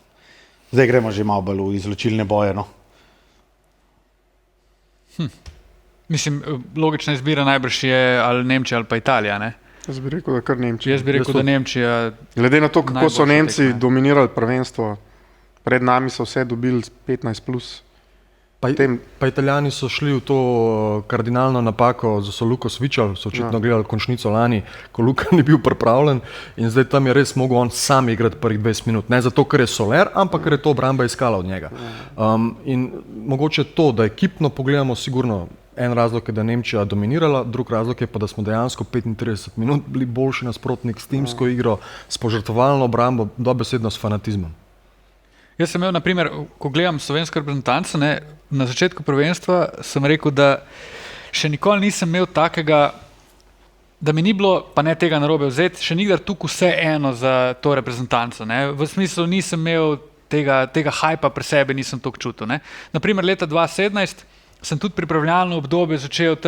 Zdaj gremo že malo bolj v izločilne boje, no? Mislim, logična izbira najbrž je ali Nemčija ali pa Italija, ne? Jaz bi rekel, da kar Nemčija. Jaz bi rekel, da Nemčija... Glede na to, kako so Nemci dominirali prvenstvo, pred nami so vse dobili 15+. Pa Italijani so šli v to kardinalno napako, so Luko svičali, so očitno gledali končnico lani, ko Luka ni bil pripravljen in zdaj tam je res mogel on sam igrati prvih 20 minut. Ne zato, ker je Soler, ampak ker je to obramba iskala od njega. In mogoče to, da ekipno pogledamo, sigurno en razlog je, da je Nemčija dominirala, drug razlog je pa, da smo dejansko 35 minut bili boljši nasprotnik s timsko igro, s požrtvovalno obrambo, dobesedno s fanatizmom. Jaz sem imel, na primer, ko gledam slovensko reprezentanco, na začetku prvenstva sem rekel, da še nikoli nisem imel takega, da mi ni bilo, pa ne tega narobe vzeti, še nikdar tukaj vse eno za to reprezentanco. V smislu nisem imel tega hajpa pri sebi, nisem toliko čutil. Na primer, leta 2017 sem tudi pripravljalno obdobje začel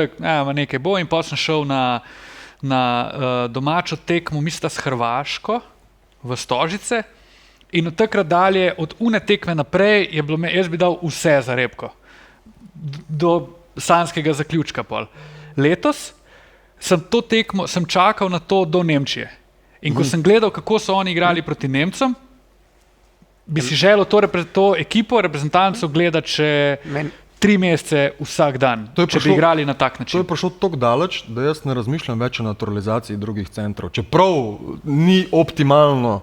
nekaj bo in potem sem šel na domačo tekmo, mislim, s Hrvaško v Stožice. In od takrat dalje, od une tekme naprej, jaz bi dal vse za Repko. Do sanskega zaključka pol. Letos sem čakal na to do Nemčije. In ko sem gledal, kako so oni igrali proti Nemcem, bi si želel to ekipo, reprezentanco gledati še 3 mesece vsak dan, če bi igrali na tak način. To je prišlo tako daleč, da jaz ne razmišljam več o naturalizaciji drugih centrov. Čeprav ni optimalno,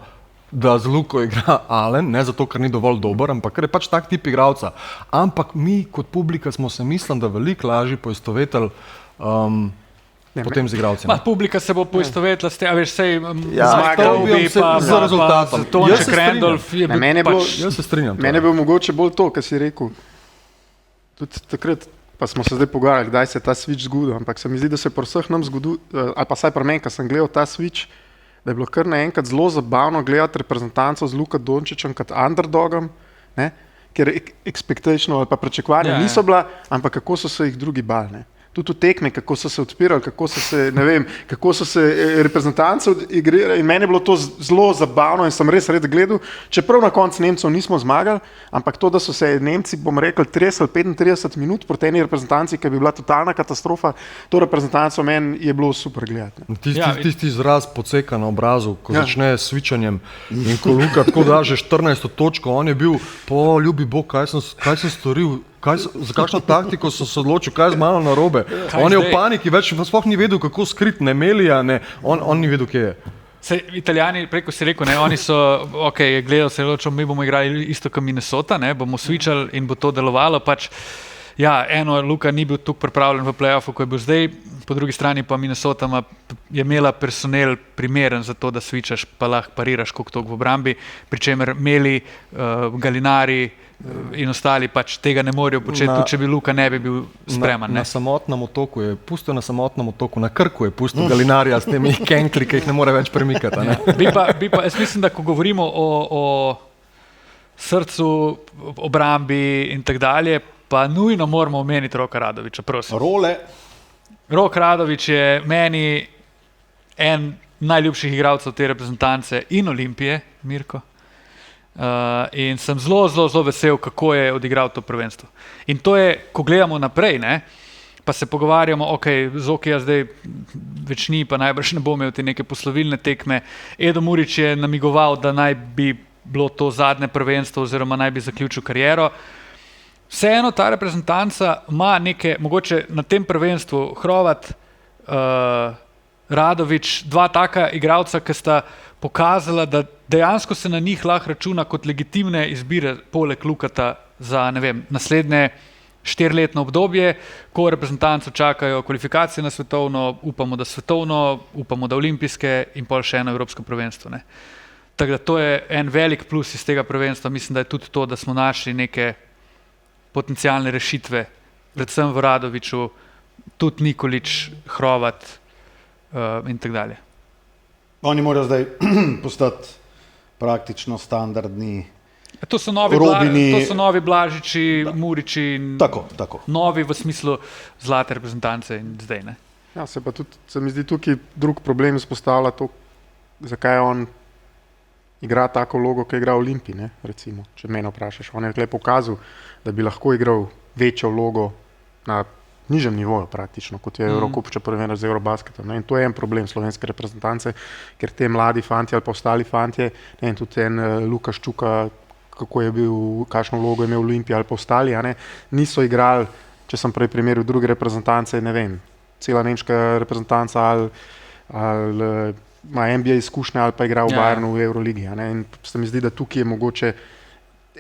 da z Luko igra Alen, ne zato, ker ni dovolj dober, ampak ker je pač tak tip igralca. Ampak mi kot publika smo se, mislim, da veliko lažje poistovetili potem z igralcem. Publika se bo poistovetila s tem, a veš, sej Zmagovi pa z rezultatom. Tonček Randolph je bil Jaz se strinjam. Mene bi mogoče bolj to, kar si rekel. Tudi takrat, pa smo se zdaj pogajali, kdaj se je ta switch zgodil, ampak se mi zdi, da se pri vseh nam zgodil, ali pa saj pri meni, ko sem gledal ta switch, da je bilo kar naenkrat zelo zabavno gledati reprezentanco z Luka Dončićem kot underdogom, ker expectation ali pa pričakovanja niso bila, ampak kako so se jih drugi bali. Tudi v tekme, kako so se odpirali, kako so se reprezentanci igrali in meni je bilo to zelo zabavno in sem res gledal, čeprav na koncu Nemcev nismo zmagali, ampak to, da so se Nemci, bom rekel, 30 ali 35 minut proti eni reprezentanci, ki bi bila totalna katastrofa, to reprezentanco meni je bilo super gledati. Tisti izraz poceka na obrazu, ko začne s svičanjem in ko Luka tako da že 14 točko, on je bil, ljubi Bog, kaj sem storil, za kakšno taktiko so se odločil, kaj je z mano narobe. On je v paniki, več sploh ni vedel, kako skriti, ne Melija, on ni vedel, kje je. Italijani, preko si rekel, oni so, gledal se je odločil, mi bomo igrali isto kot Minnesota, bomo switchali in bo to delovalo, Luka ni bil tukaj pripravljen v play-offu, ko je bil zdaj, po drugi strani pa Minnesota je imela personel primeren za to, da switchaš, pa lahko pariraš koliko v obrambi, pri čemer Meli, Galinari in ostali pač tega ne morejo početi, tudi če bi Luka ne bi bil spreman. Na samotnem otoku je pustil, na Krku je pustil Galinarija s temi kenkli, ki jih ne more več premikati. Jaz mislim, da ko govorimo o srcu, obrambi in tak dalje, pa nujno moramo omeniti Roka Radovića, prosim. Rok Radović je meni en najljubših igralcev te reprezentance in Olimpije, Mirko. In sem zelo vesel, kako je odigral to prvenstvo. In to je, ko gledamo naprej, pa se pogovarjamo, Zokija zdaj več ni, pa najbrž ne bo imel te neke poslovilne tekme. Edo Murić je namigoval, da naj bi bilo to zadnje prvenstvo oziroma naj bi zaključil kariero. Vseeno ta reprezentanca ima neke, mogoče na tem prvenstvu, Hrovat, Radović, dva taka igralca, ki sta pokazala, da dejansko se na njih lahko računa kot legitimne izbire poleg Lukata za naslednje 4-letno obdobje, ko reprezentanco čakajo kvalifikacije na svetovno, upamo, da olimpijske in pol še eno evropsko prvenstvo. Ne. Tako da to je en velik plus iz tega prvenstva. Mislim, da je tudi to, da smo našli neke potencialne rešitve, predvsem v Radoviću, tudi Nikolić, Hrovat in tako dalje. Oni morajo zdaj postati praktično standardni To so novi Blažiči, Muriči in tako. Novi v smislu zlate reprezentance in zdaj. Ne? Ja, se mi zdi tukaj drug problem izpostavlja to, zakaj on igra tako vlogo, ki igra v Olimpiji, ne, recimo, če mene vprašaš. On je tukaj pokazal, da bi lahko igral večjo vlogo na nižjem nivoju praktično, kot je Eurocup, če prvenstvo z Eurobasketom. Ne. In to je en problem slovenske reprezentance, ker te mladi fantje ali pa ostali fantje, ne, in tudi en Luka Ščuka, kako je bil, kakšno vlogo je imel v Olimpiji ali pa ostali, ne, niso igrali, če sem prej primeril druge reprezentance, ne vem, cela nemška reprezentanca ali ima NBA izkušnje ali pa igra v Bayernu v Euroligi. Ne, in se mi zdi, da tukaj je mogoče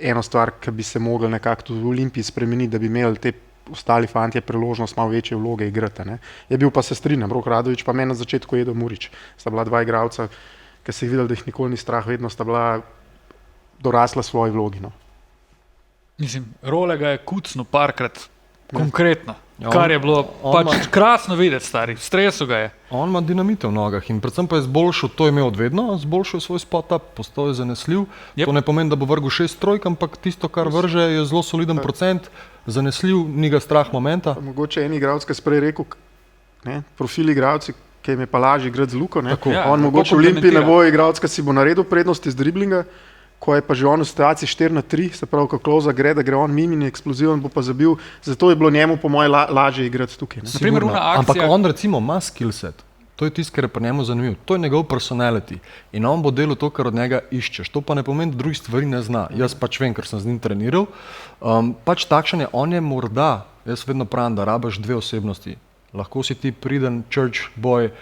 eno stvar, ki bi se mogli nekako tudi v Olimpiji spremeniti, da bi imeli te ostali fantje priložnost malo večje vloge igrati. Ne. Je bil pa se strinjam, Rok Radović pa meni na začetku Edo Murić. Sta bila dva igralca, ki se jih videli, da jih nikoli ni strah, vedno sta bila dorasla svoji vlogi. No. Mislim, Rolega je kucno parkrat, konkretno, kar je bilo krasno videti, stari, v stresu ga je. On ima dinamite v nogah in predvsem pa je zboljšal, to je imel od vedno, zboljšal svoj spot-up, postal je zanesljiv. To ne pomeni, da bo vrgel 6 trojk, ampak tisto, kar vrže, je zelo soliden procent, zanesljiv, ni ga strah momenta. Pa mogoče en igralec, ki je sprej rekel, ne, profil igralci, ki jim je pa lažje igrati z Luko, ne. On mogoče v Olimpiji ne bo igralec, ki si bo naredil prednosti z driblinga, ko je pa že on v situaciji 4-3, se pravi, ko Kloza gre, da gre on mimo in eksploziven bo pa zabil, zato je bilo njemu po moje lažje igrati tukaj. Ampak on recimo ima skillset, to je tisto, kar je pri njemu zanimivo, to je njegov personality in on bo delal to, kar od njega iščeš, to pa ne pomeni, da drugih stvari ne zna, jaz pač vem, ker sem z njim treniral, pač takšen je, on je morda, jaz vedno pravim, da rabaš dve osebnosti, lahko si ti priden church boy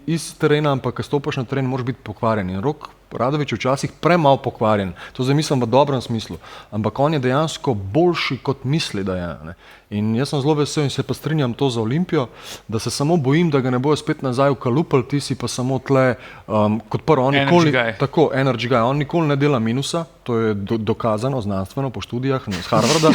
iz terena, ampak ko stopaš na teren, moraš biti pokvarjen in Rok Radović je včasih premalo pokvarjen, to zdaj mislim v dobrem smislu, ampak on je dejansko boljši, kot misli, da je. Ne? In jaz sem zelo vesel in se pa strinjam to za Olimpijo, da se samo bojim, da ga ne bojo spet nazaj ukalupali, ti si pa samo tle, kot prvo, on nikoli, tako, energy guy, on nikoli ne dela minusa, to je dokazano znanstveno po študijah z Harvarda,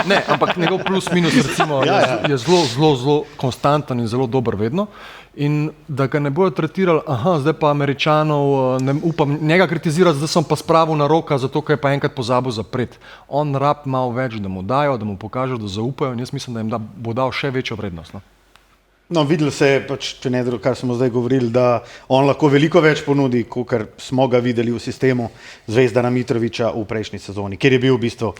ne, ampak njegov plus minus recimo je zelo konstanten in zelo dober vedno. In da ga ne bojo tretirali, zdaj pa Američanov, ne upam njega kritizirati, zdaj sem pa spravil na Roka, zato ker je pa enkrat pozabil zapreti. On rab malo več, da mu dajo, da mu pokažejo, da zaupajo in jaz mislim, da jim bo dal še večjo vrednost. No, videli se je, pač, če ne drugo, kar smo zdaj govorili, da on lahko veliko več ponudi, kot smo ga videli v sistemu Zvezdana Mitrovića v prejšnji sezoni, kjer je bil v bistvu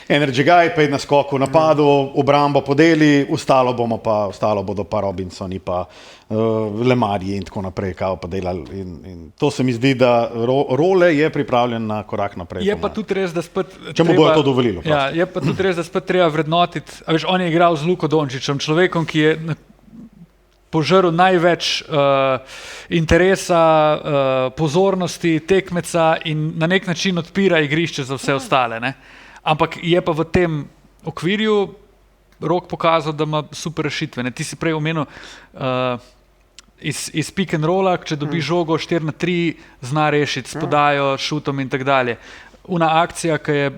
energy guy, pa je na skoku napadel, obrambo podeli, ostalo bodo pa Robinsoni, pa Lemarji in tako naprej, kao pa delali. In to se mi zdi, da Role je pripravljen na korak naprej. Je pa tudi res, da spet če mu bojo to dovolilo. Ja, je pa tudi res, da spet treba vrednotiti. A veš, on je igral z Luko Dončićem, človekom, ki je požrl največ interesa, pozornosti tekmeca in na nek način odpira igrišče za vse ostale. Ne? Ampak je pa v tem okvirju Rok pokazal, da ima super rešitve. Ne? Ti si prej omenil iz pick and rolla, če dobi žogo 4-3, zna rešiti s podajo, šutom in tako dalje. Una akcija, ki je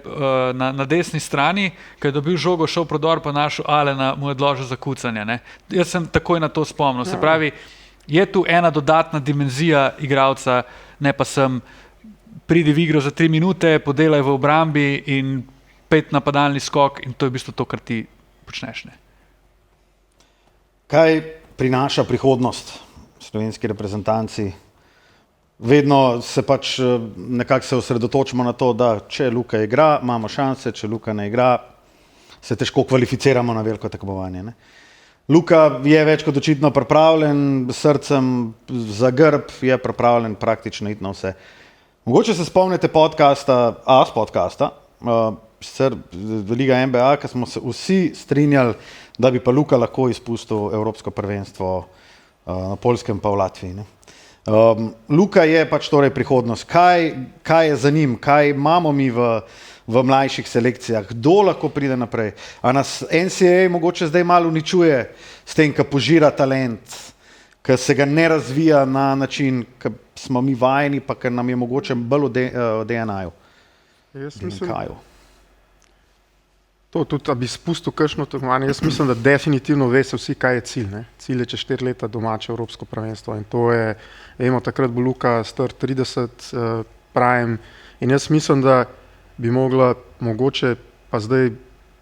na desni strani, ki je dobil žogo, šel prodor, pa našel Alena, mu je odložil za kucanje. Ne? Jaz sem takoj na to spomnil. Se pravi, je tu ena dodatna dimenzija igralca, ne pa sem pridi v igro za 3 minute, podelaj v obrambi in 5 napadalni skok in to je v bistvu to, kar ti počneš. Ne? Kaj prinaša prihodnost slovenski reprezentanci? Vedno se pač nekako se osredotočimo na to, da če Luka igra, imamo šanse, če Luka ne igra, se težko kvalificiramo na veliko tekmovanje. Ne? Luka je več kot očitno pripravljen, s srcem za grb je pripravljen praktično iti na vse. Mogoče se spomnite podcasta, sicer Liga NBA, ko smo se vsi strinjali, da bi pa Luka lahko izpustil evropsko prvenstvo na Poljskem pa v Latviji. Ne? Luka je pač torej prihodnost. Kaj je za njim, kaj imamo mi v mlajših selekcijah, kdo lahko pride naprej? A nas NCAA mogoče zdaj malo uničuje s tem, ko požira talent, ki se ga ne razvija na način, ki smo mi vajeni, pa ker nam je mogoče bolj v DNA-ju. Jaz mislim, to tudi, da bi spustil kakšno tekmovanje, jaz mislim, da definitivno ve se vsi, kaj je cilj. Ne? Cilj je čez 4 leta domače evropsko prvenstvo in to je, vemo, takrat bo Luka star 30, pravim, in jaz mislim, da bi mogla mogoče, pa zdaj,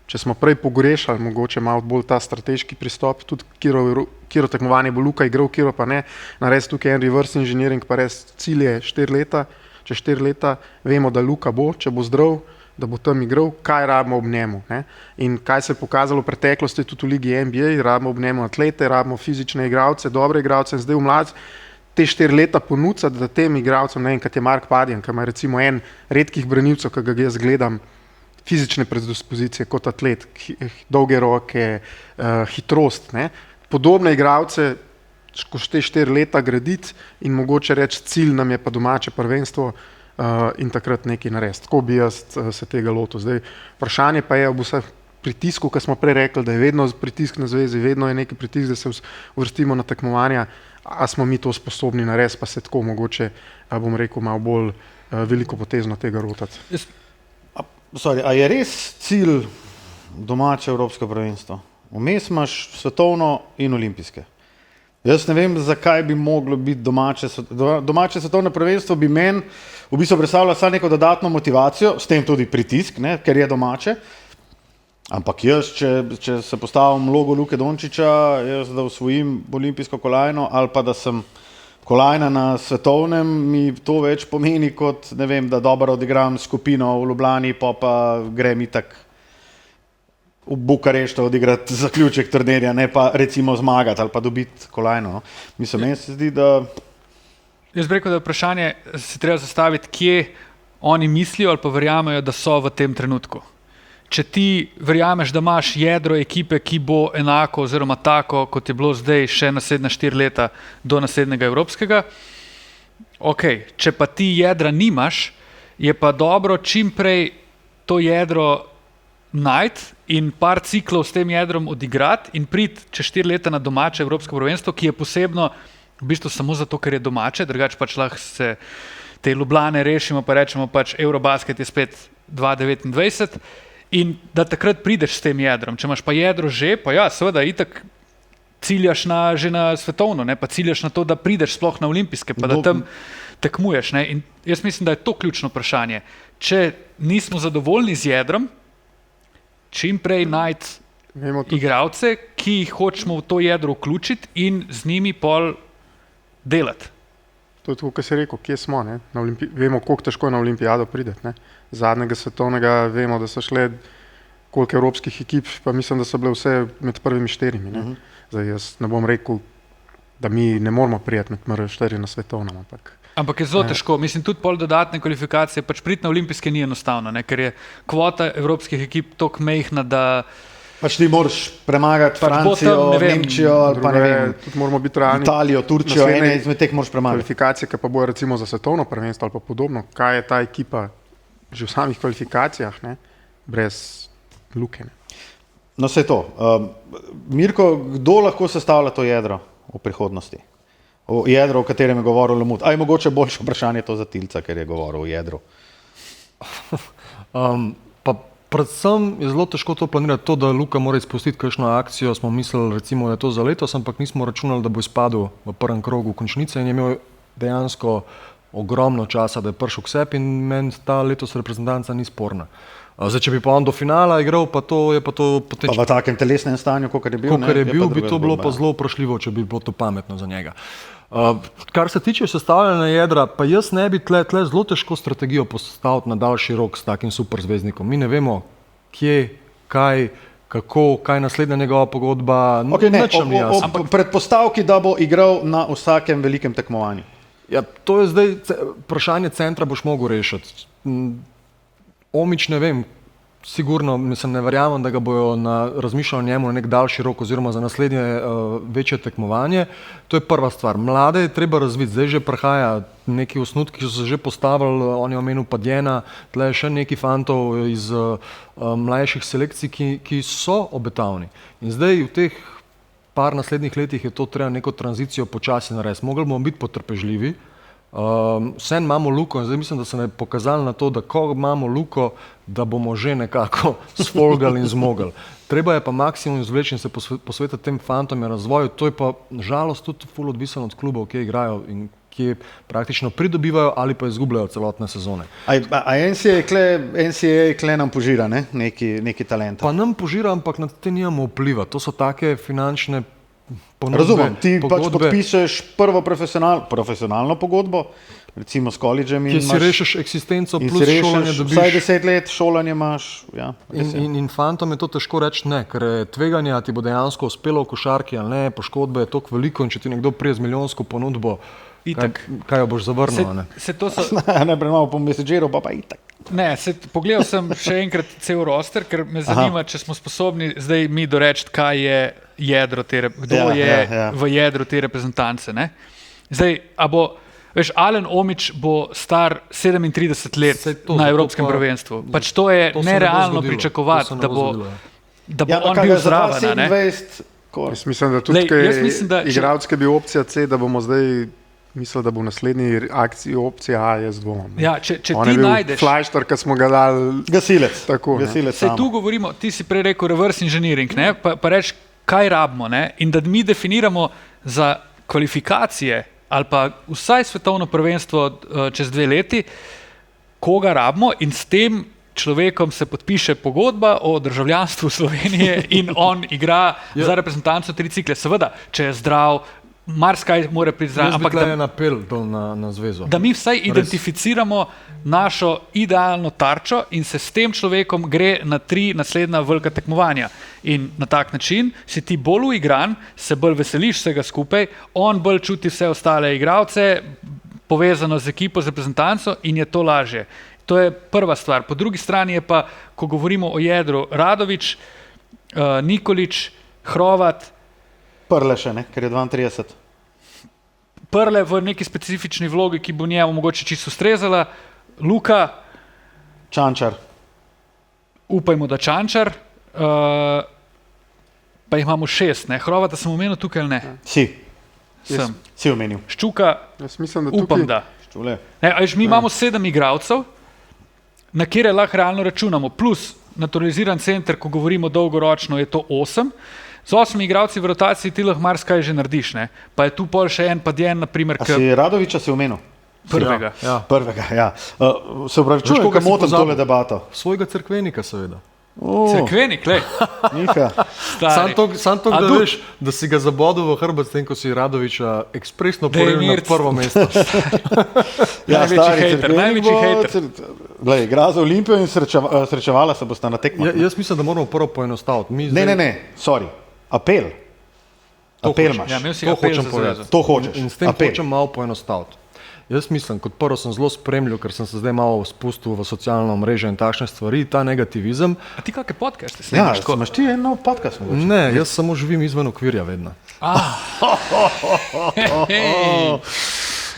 če smo prej pogrešali, mogoče malo bolj ta strateški pristop, tudi kjero tekmovanje bo Luka igral, kjero pa ne, narediti tukaj en reverse engineering, pa res cilj je 4 leta, čez 4 leta vemo, da Luka bo, če bo zdrav, da bo tam igral, kaj rabimo ob njemu. Ne? In kaj se je pokazalo v preteklosti, tudi v ligi NBA, rabimo ob njemu atlete, rabimo fizične igralce, dobre igralce in zdaj v mlad te 4 leta ponucati, da tem igralcem, ne vem, kot je Mark Padjen, ki ima recimo en redkih branilcev, ki ga jaz gledam, fizične predispozicije kot atlet, dolge roke, hitrost, ne? Podobne igralce, ko te 4 leta graditi in mogoče reči, cilj nam je pa domače prvenstvo, in takrat nekaj narediti. Tako bi jaz se tega lotil. Zdaj, vprašanje pa je ob vseh pritisku, ki smo prej rekli, da je vedno pritisk na zvezi, vedno je neki pritisk, da se uvrstimo na tekmovanja, a smo mi to sposobni narediti, pa se tako mogoče, bom rekel, malo bolj veliko potezno tega rotati. A je res cilj domače evropsko prvenstvo? Vmes imaš svetovno in olimpijske. Jaz ne vem, zakaj bi moglo biti domače svetovno prvenstvo, bi meni v bistvu predstavljalo samo neko dodatno motivacijo, s tem tudi pritisk, ne, ker je domače. Ampak jaz, če se postavim logo Luke Dončića, jaz da osvojim olimpijsko kolajno ali pa da sem kolajna na svetovnem, mi to več pomeni kot, ne vem, da dobro odigram skupino v Ljubljani, pa grem itak v Bukarešto odigrati zaključek turnirja, ne pa recimo zmagati ali pa dobiti kolajno. No. Mislim, meni se zdi, da... Jaz bi rekel, da vprašanje se treba zastaviti, kje oni mislijo ali pa verjamejo, da so v tem trenutku. Če ti verjameš, da imaš jedro ekipe, ki bo enako oziroma tako, kot je bilo zdaj še naslednja 4 leta do naslednjega evropskega, ok, če pa ti jedra nimaš, je pa dobro čim prej to jedro najti in par ciklov s tem jedrom odigrati in priti čez 4 leta na domače evropsko prvenstvo, ki je posebno v bistvu samo zato, ker je domače, drugače pač lahko se te Ljubljane rešimo, pa rečemo pač Eurobasket je spet 2029 in da takrat prideš s tem jedrom. Če imaš pa jedro že, pa ja, seveda itak ciljaš že na svetovno, ne, pa ciljaš na to, da prideš sploh na olimpijske, pa da tam tekmuješ. Ne. In jaz mislim, da je to ključno vprašanje. Če nismo zadovoljni z jedrom, čim prej najti igralce, ki jih hočemo v to jedro vključiti in z njimi pol delati. To je tako, kar si rekel, kje smo. Ne? Vemo, koliko težko je na olimpijado prideti. Ne? Zadnjega svetovnega vemo, da so šle koliko evropskih ekip, pa mislim, da so bile vse med prvimi 4. Ne? Zdaj, jaz ne bom rekel, da mi ne moramo prijeti med prvimi 4 na svetovnem. Ampak je zelo težko. Mislim, tudi pol dodatne kvalifikacije, pač priti na olimpijske ni enostavno, ne? Ker je kvota evropskih ekip toliko majhna, da pač ti moraš premagati Francijo, Nemčijo ali pa ne vem, moramo biti realni. Italijo, Turčijo, ene izmed teh moraš premagati. Kvalifikacije, ki pa bojo recimo za svetovno prvenstvo ali pa podobno, kaj je ta ekipa že v samih kvalifikacijah, ne? Brez Luke. Ne? No, vse to. Mirko, kdo lahko sestavlja to jedro v prihodnosti? Jedro, o katerem je govoril Lemut. A je mogoče boljše vprašanje to za Tilca, ker je govoril o jedru? Predvsem je zelo težko to planirati. To, da Luka mora izpustiti kakšno akcijo, smo mislili, recimo, da je to za letos, ampak nismo računali, da bo izpadel v prvem krogu končnice in je imel dejansko ogromno časa, da je prišel k sebi in meni ta letos reprezentanca ni sporna. Zdaj, če bi pa on do finala igral, pa to je pa to potem... Pa v takem telesnem stanju, kakor je bil, bi to bilo pa zelo vprašljivo, če bi bilo to pametno za njega. Kar se tiče sestavljanja jedra, pa jaz ne bi tle zelo težko strategijo postaviti na daljši rok s takim superzvezdnikom. Mi ne vemo, kje, kaj, kako, kaj naslednja njegova pogodba. Okay, o predpostavki, da bo igral na vsakem velikem tekmovanju. Ja, to je zdaj vprašanje centra, boš mogel rešiti. Omić, ne vem, sigurno, mislim, ne verjamem, da ga bojo razmišljali o njemu na nek daljši rok oziroma za naslednje večje tekmovanje. To je prva stvar. Mlade je treba razviti. Zdaj že prihaja neki osnutki, ki so se že postavili, on je omenil Padjena, tle je še neki fantov iz mlajših selekcij, ki so obetavni. In zdaj v teh par naslednjih letih je to treba neko tranzicijo počasi narediti. Mogli bomo biti potrpežljivi. Vsem imamo Luko in zdaj mislim, da se je pokazalo na to, da ko imamo Luko, da bomo že nekako sfolgali in zmogli. Treba je pa maksimum izvleči in se posvetiti tem fantom in razvoju. To je pa žalost tudi ful odvisno od klubov, ki igrajo in ki praktično pridobivajo ali pa izgubljajo celotne sezone. A NCAA kle nam požira, ne? Neki talent. Pa nam požira, ampak na te nimamo vpliva. To so take finančne ponudbe. Razumem, ti pogodbe, pač podpišeš prvo profesionalno pogodbo, recimo s koledžem in si rešiš eksistenco plus šolanje dobiš. Vsaj 10 let šolanje imaš. Ja, in fantom je to težko reči ne, ker je tveganje, a ti bo dejansko uspelo v košarki ali ne, poškodbe je toliko veliko in če ti nekdo prije z milijonsko ponudbo, kaj jo boš zavrnil? Najprej malo po meseđeru, pa itak. Ne, pogledal sem še enkrat cel roster, ker me zanima, če smo sposobni zdaj mi doreči, kaj je jedro kdo je v jedru te reprezentance. Ne? Zdaj, veš, Alen Omić bo star 37 let na Evropskem prvenstvu. Pač to je nerealno pričakovati, da bo on bil zraven. Jaz mislim, da tudi igralec, ki je bil opcija C, da bomo zdaj mislil, da bo v naslednji akciji opcija A, jaz dvomim. Ja, če ti najdeš flajšter, ki smo ga dali gasilec. Se tu govorimo, ti si prej rekel reverse engineering, ne? Pa reč, kaj rabimo, ne? In da mi definiramo za kvalifikacije ali pa vsaj svetovno prvenstvo čez 2 leti, koga rabimo in s tem človekom se podpiše pogodba o državljanstvu Slovenije in on igra za reprezentanco 3 cikle. Seveda, če je zdrav, marsikaj mora priti zraven. Ampak da je en apel na zvezo. Da mi vsaj identificiramo našo idealno tarčo in se s tem človekom gre na 3 naslednja velika tekmovanja. In na tak način si ti bolj uigran, se bolj veseliš vsega skupaj, on bolj čuti vse ostale igralce, povezano z ekipo, z reprezentanco in je to lažje. To je prva stvar. Po drugi strani je pa, ko govorimo o jedru, Radović, Nikolić, Hrovat, Prle še, ne, ker je 32. Prle v neki specifični vlogi, ki bo njemu mogoče čisto ustrezala, Luka, Čančar. Upajmo, da Čančar, pa jih imamo 6, ne, Hrovata sem omenil tukaj ali ne? Si omenil. Ščuka, upam, da. Ne, mi imamo 7 igralcev, na kjer lahko realno računamo, plus naturaliziran center, ko govorimo dolgoročno, je to 8. Z 8 igralci v rotaciji ti lahko marsikaj že narediš, ne? Pa je tu pol še en Padjen, naprimer. A si Radovića si omenil? Prvega. Prvega, ja. Se upravičujem, ko motim tole debato. Svojega cerkvenika, seveda. Cerkvenik, lej. Nika. Sam to, da veš, da si ga zabodil v hrbet s tem, ko si Radovića ekspresno poril na prvo mesto. Največji hejter. Glej, igra za Olimpijo in srečevala se bosta na tekmah. Jaz mislim, da moramo prvo poenostaviti. Ne, sorry. Apel. Apel imaš. Ja, to hočem povedati. To hočeš. In s tem hočem malo poenostaviti. Jaz mislim, kot prvo sem zelo spremljal, ker sem se zdaj malo spustil v socialno mrežo in takšne stvari, ta negativizem. A ti kakšne podcaste snemaš? Ja, imaš ti en nov podcast mogoče? Ne, jaz samo živim izven okvirja vedno.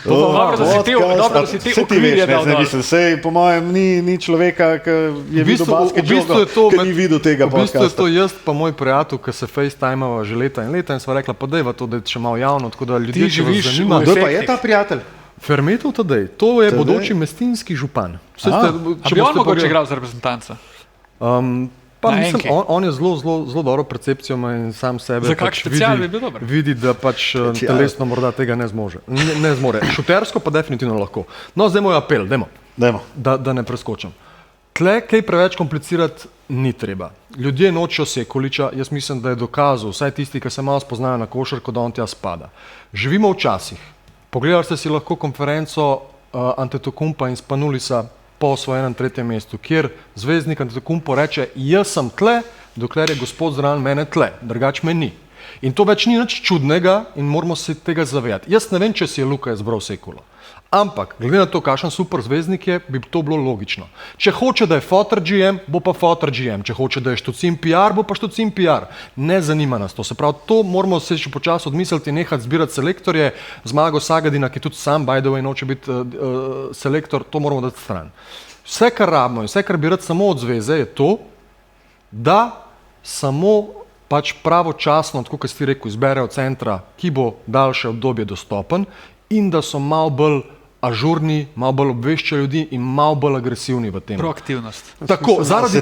Dobro, da si te okvirje dal dol. Sej, po mojem, ni človeka, ki je videl basketžogo, ki ni videl tega podcasta. V bistvu je to jaz pa moj prijatelj, ki se FaceTime-ava že leta in leta in sva rekla, pa dejva to, da je še malo javno, tako da ljudje, če vas zanima. Kdo pa je ta prijatelj? Fermetov Tadej, to je bodoči mestinski župan. A bi on mogoče igral za reprezentanca? Pa mislim, on je zelo dobro percepcijo in sam sebe za kak special bi bil dober? Vidi, da pač telesno morda tega ne zmore. Šutersko pa definitivno lahko. No, zdaj moj apel, dajmo. Da ne preskočam. Tle kaj preveč komplicirati ni treba. Ljudje nočejo Sekuliča, jaz mislim, da je dokazal, vsaj tisti, ki se malo spoznajo na košarko, da on tja spada. Živimo v časih. Pogledali ste si lahko konferenco Antetokounmpa in Spanulisa po osvojenem 3. mestu, kjer zvezdnik Antetokounmpo reče, jaz sem tle, dokler je gospod zraven mene tle, drugač me ni. In to več ni nič čudnega in moramo se tega zavedati. Jaz ne vem, če si je Luka izbral Sekulo. Ampak, glede na to, kakšen super zvezdnik je, bi to bilo logično. Če hoče, da je fotor GM, bo pa fotor GM. Če hoče, da je Štucin PR, bo pa Štucin PR. Ne zanima nas to. Se pravi, to moramo se še počasi odmisliti, nehati zbirati selektorje. Zmago Sagadina, ki tudi sam, by the way, noče biti selektor, to moramo dati stran. Vse, kar rabimo in vse, kar bi rad samo od zveze, je to, da samo pač pravočasno, tako kot ste rekel, izberejo centra, ki bo daljše obdobje dostopen in da so malo bolj ažurni, malo bolj obveščajo ljudi in malo bolj agresivni v tem. Proaktivnost. Tako, zaradi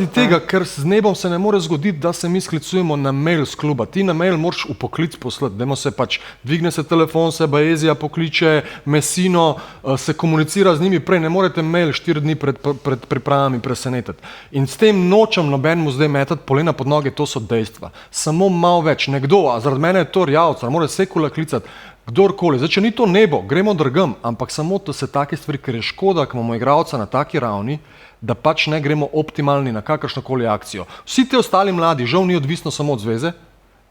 tega, ker z nebom se ne more zgoditi, da se mi sklicujemo na mail z kluba. Ti na mail moraš v poklic poslati, dajmo se pač, dvigne se telefon, se Baezija pokliče, Messino, se komunicira z njimi prej, ne morete mail 4 dni pred pripravami presenetiti. In s tem nočem nobenemu zdaj metati polena pod noge, to so dejstva. Samo malo več, nekdo, a zaradi mene je to Rjavca, mora Sekula klicati, kdorkoli. Zdaj, če ni to nebo, gremo drugam, ampak samo to se take stvari, ker je škoda, ko imamo igralca na taki ravni, da pač ne gremo optimalni na kakršnokoli akcijo. Vsi te ostali mladi, žal ni odvisno samo od zveze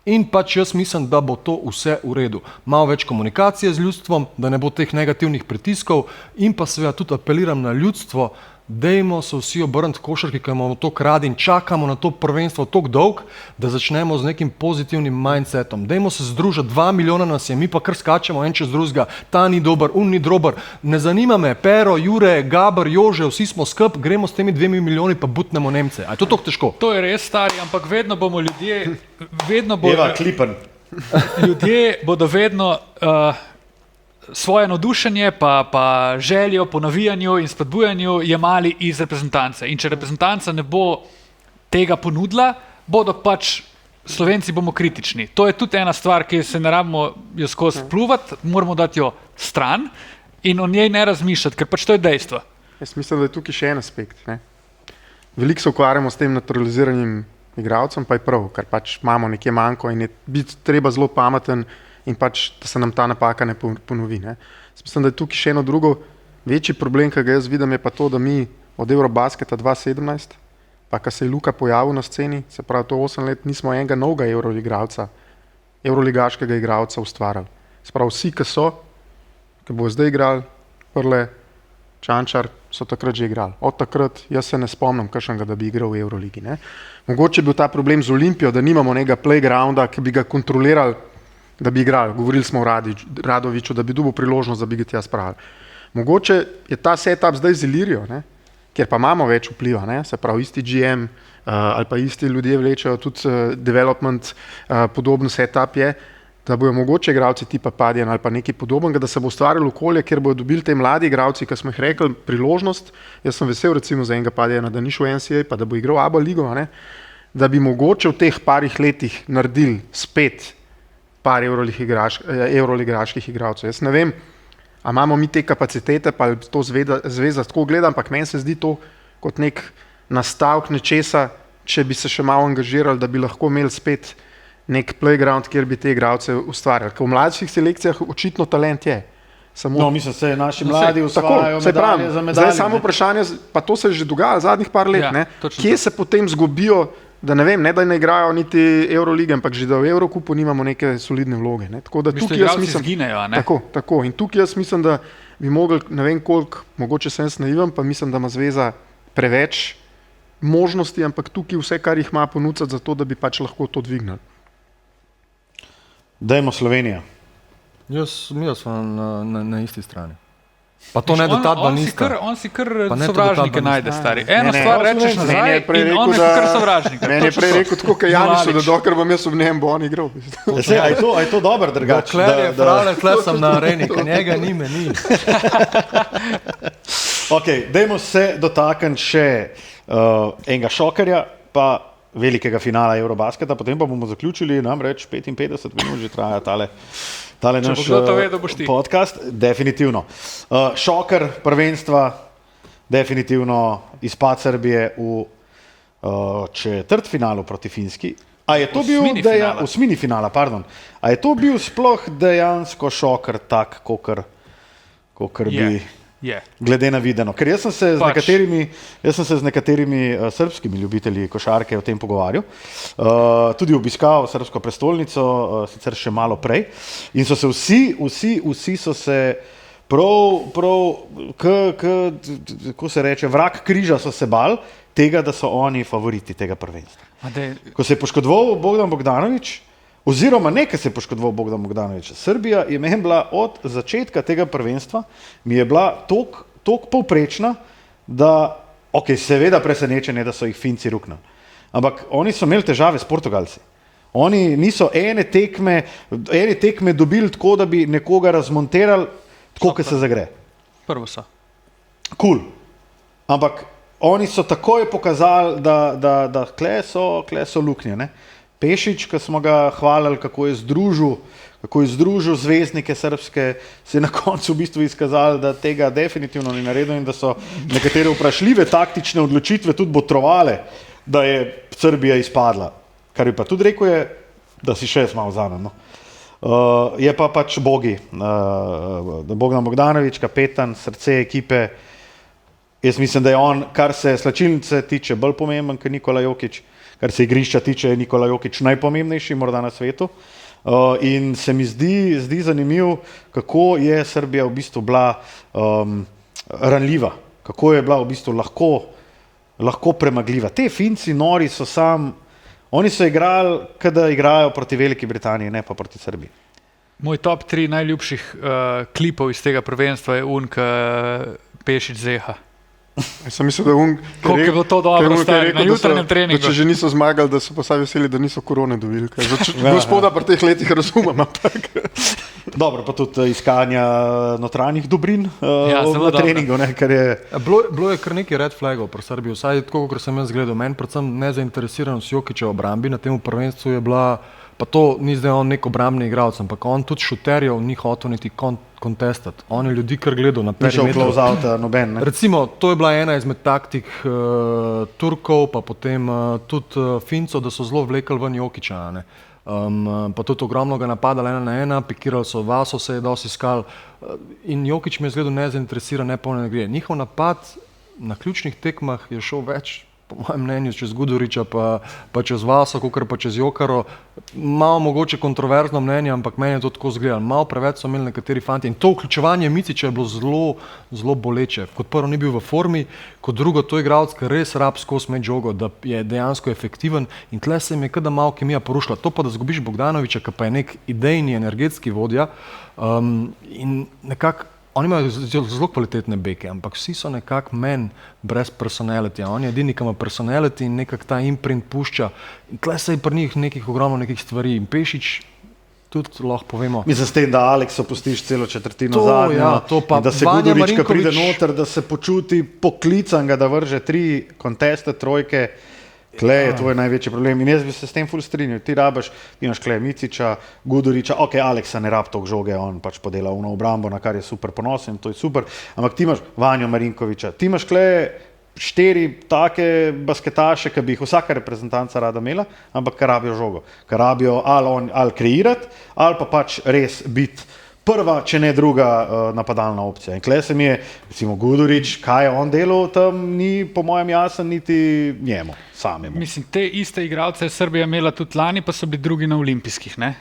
in pač jaz mislim, da bo to vse v redu. Malo več komunikacije z ljudstvom, da ne bo teh negativnih pritiskov in pa seveda tudi apeliram na ljudstvo, dajmo se vsi obrniti košarki, ki imamo to radi in čakamo na to prvenstvo tako dolg, da začnemo z nekim pozitivnim mindsetom. Dajmo se združiti, 2 milijona nas je, mi pa kar skačemo en čez drugega, ta ni dober, ni dober. Ne zanima me, Pero, Jure, Gaber, Jože, vsi smo skup, gremo s temi 2 milijoni pa butnemo Nemce. A je to tako težko? To je res, stari, ampak vedno bomo ljudje, vedno bodo, Eva Klipen. ljudje bodo vedno svoje navdušenje pa željo po navijanju in spodbujanju jemali iz reprezentance. In če reprezentanca ne bo tega ponudila, bodo pač Slovenci bomo kritični. To je tudi ena stvar, ki se ne rabimo jo skozi pluvati, moramo dati jo stran in o njej ne razmišljati, ker pač to je dejstvo. Jaz mislim, da je tukaj še en aspekt. Ne? Veliko se ukvarjamo s tem naturaliziranim igralcem, pa je prav, ker pač imamo nekje manjko in je biti treba zelo pameten in pač, da se nam ta napaka ne ponovi. Ne? Mislim, da je tukaj še eno drugo večji problem, ki ga jaz vidim, je pa to, da mi od Eurobasketa 2017, pa ko se je Luka pojavil na sceni, se pravi to 8 let, nismo enega novega evroligaškega igralca ustvarjali. Se pravi vsi, ki so, ki bo zdaj igrali, Prle, Čančar, so takrat že igrali. Od takrat jaz se ne spomnim kakšnega, da bi igral v Euroligi. Ne? Mogoče je bil ta problem z Olimpijo, da nimamo nekega playgrounda, ki bi ga kontrolirali, da bi igrali. Govorili smo o Radoviću, da bi dobil priložnost, da bi ga tja spravili. Mogoče je ta setup zdaj z Ilirijo, ne? Kjer pa imamo več vpliva, ne? Se pravi isti GM ali pa isti ljudje vlečejo tudi development, podoben setup je, da bojo mogoče igralci tipa Padjan ali pa nekaj podobnega, da se bo ustvarilo okolje, kjer bojo dobili te mladi igralci, ki smo jih rekli, priložnost. Jaz sem vesel recimo za enega Padjana, da ni šel v NCAA, pa da bo igral ABA ligo, ne? Da bi mogoče v teh parih letih naredili spet par evroligaških igralcev. Jaz ne vem, a imamo mi te kapacitete, pa to zveza tako gleda, ampak meni se zdi to kot nek nastavek nečesa, če bi se še malo angažirali, da bi lahko imeli spet nek playground, kjer bi te igralce ustvarjali. Ker v mladših selekcijah očitno talent je. Samo No, mislim, se naši mladi usvajajo saj pravim, medalje za medalje. zdaj samo vprašanje, pa to se že dogaja zadnjih par let, Ja, ne? točno Kje to. se potem zgubijo, da ne vem, ne da ne igrajo niti Eurolige, ampak že da v Evrokupu nimamo neke solidne vloge. Ne? Tako da V bistvu tukaj jaz igralci mislim, zginejo, a ne? tako. In tukaj jaz mislim, da bi mogli, ne vem koliko, mogoče sem jaz naiven, pa mislim, da ima zveza preveč možnosti, ampak tukaj vse, kar jih ima ponuditi za to, da bi pač lahko to dvignili. Dajmo Slovenija. Jaz sem na isti strani. Pa to ne, da ta dva nista. On si kar Pa ne to, da ta sovražnike dva najde, nista. stari. Ne, Eno ne, stvar on rečeš meni nazaj je prej in rekel, on je da- kar sovražnik. Meni je prej rekel tako, kaj Janišu, da dokler bom jaz v njem, bo on igral. A je to dober drugače? Dokler je frale, tle sem na areni, ka njega ni, me ni. Ok, dajmo se dotakniti še enega šokerja, pa velikega finala Eurobasketa, potem pa bomo zaključili, namreč 55 minut že traja tale Če naš bo kdo to vedel, boš ti. podcast. Definitivno. Šoker prvenstva, definitivno izpad Srbije v četrtfinalu proti Finski. A je to bil Osmini finala. osmini finala, pardon. A je to bil sploh dejansko šoker tak, kakor bi Je. Glede na videno. Ker jaz sem se z nekaterimi srbskimi ljubitelji košarke o tem pogovarjal, tudi obiskal srbsko prestolnico, sicer še malo prej, in so se vsi so se kako se reče, vrag križa so se bal tega, da so oni favoriti tega prvenstva. Ko se je poškodoval Bogdan Bogdanović, oziroma ne, ker se je poškodoval Bogdan Bogdanović, Srbija je meni bila od začetka tega prvenstva, mi je bila toliko povprečna, da, seveda presenečenje, da so jih Finci ruknili. Ampak oni so imeli težave s Portugalci. Oni niso ene tekme dobili tako, da bi nekoga razmonterali, tako, kot se zagre. Prvo so. Cool. Ampak oni so takoj pokazali, da kle so luknje, ne? Pešić, ki smo ga hvalili, kako je združil zvezdnike srpske, se je na koncu v bistvu izkazali, da tega definitivno ni naredil in da so nekatere vprašljive taktične odločitve tudi botrovale, da je Srbija izpadla. Kar bi pa tudi rekel je, da si še malo vzamem. No. Je pa pač Bogi, Bogdan Bogdanović, kapetan, srce ekipe. Jaz mislim, da je on, kar se slačilnice tiče, bolj pomemben kot Nikola Jokić. Kar se igrišča tiče, je Nikola Jokić najpomembnejši morda na svetu. In se mi zdi zanimiv, kako je Srbija v bistvu bila ranljiva, kako je bila v bistvu lahko premagljiva. Te Finci nori so oni so igrali, kada igrajo proti Veliki Britaniji, ne pa proti Srbiji. Moj top 3 najljubših klipov iz tega prvenstva je Pešić Zeha. Jaz sem mislil, da koliko je bilo to dobro stari, na jutranjem treningu. Če že niso zmagali, da so pa sami veseli, da niso korone dobili. Gospoda pri teh letih razumem, ampak... Dobro, pa tudi iskanja notranjih dobrin v treningu, ne, ker je... Bilo je kar nekaj red flagov pri Srbiji, vsaj tako, kot sem jaz gledal. Meni predvsem nezainteresiranost Jokića v obrambi na tem prvenstvu je bila, pa to ni zdaj on nek obrambni igralec, ampak on tudi šuterjev ni hotel niti kontestati. On je ljudi kar gledal na perimetru. Recimo, to je bila ena izmed taktik Turkov, pa potem tudi Fincov, da so zelo vlekli ven Jokića, ne. Pa tudi ogromno ga napadali 1-1, pikirali so Vaso, se je dosti iskal in Jokić mi je zgledal nezainteresiran, nepolnjen igre. Njihov napad na ključnih tekmah je šel več, po mojem mnenju, čez Gudurića, pa čez Vaso, kakor pa čez Jokaro. Malo mogoče kontroverzno mnenje, ampak meni je to tako zgledalo. Malo preveč so imeli nekateri fanti in to vključevanje Micića je bilo zelo boleče. Kot prvo ni bil v formi, kot drugo to igralec, ki res rab skozi med žogo, da je dejansko efektiven in tle se mi je kada malo kemija porušila. To pa, da zgubiš Bogdanovića, ki pa je nek idejni, energetski vodja in nekako oni imajo zelo kvalitetne beke, ampak vsi so nekako men brez personality. On je edini, ki ima personality in nekako ta imprint pušča. In tle se je pri njih ogromno nekih stvari. In Pešić tudi lahko povemo. Mislim, s tem, da Alekso pustiš celo četrtino zadnjo, in da se Gudurić, ki pride noter, da se počuti poklican, da vrže 3 konteste, trojke. Kle je tvoj največji problem in jaz bi se s tem ful strinjal. Ti rabaš, imaš Kle Micića, Gudurića, Aleksa ne rab toliko žoge, on pač podela uno obrambo, na kar je super ponosen, to je super, ampak ti imaš Vanjo Marinkovića, ti imaš Kle 4 take basketaše, ki bi jih vsaka reprezentanca rada imela, ampak kar rabijo žogo, kar rabijo ali kreirati, ali pa pač res biti prva, če ne druga napadalna opcija. In kle se mi je, recimo Gudurić, kaj je on delal tam, ni po mojem jasen niti njemu samemu. Mislim, te iste igralce je Srbija imela tudi lani, pa so bili drugi na olimpijskih, ne?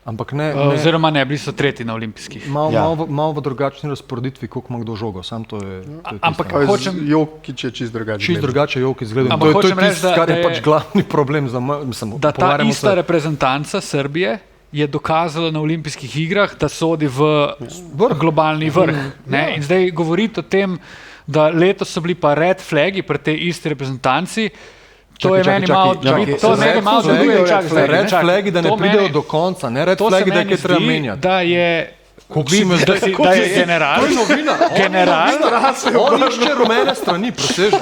Ampak ne. Oziroma ne, bili so tretji na olimpijskih. Malo v drugačni razporeditvi, koliko ima kdo žogo, sam to je ampak hočem... Jokić je čist drugače. Čist drugače Jokić izgleda. To je tisto, kar je pač glavni problem za da ta ista reprezentanca Srbije je dokazala na olimpijskih igrah, da sodi v globalni vrh. In zdaj govoriti o tem, da letos so bili pa red flagi pri tej isti reprezentanci, to je meni malo deluje. Red flagi, da ne pridejo do konca, ne red flagi, da je kaj treba menjati. Da je general, on išče rumene strani, prosež.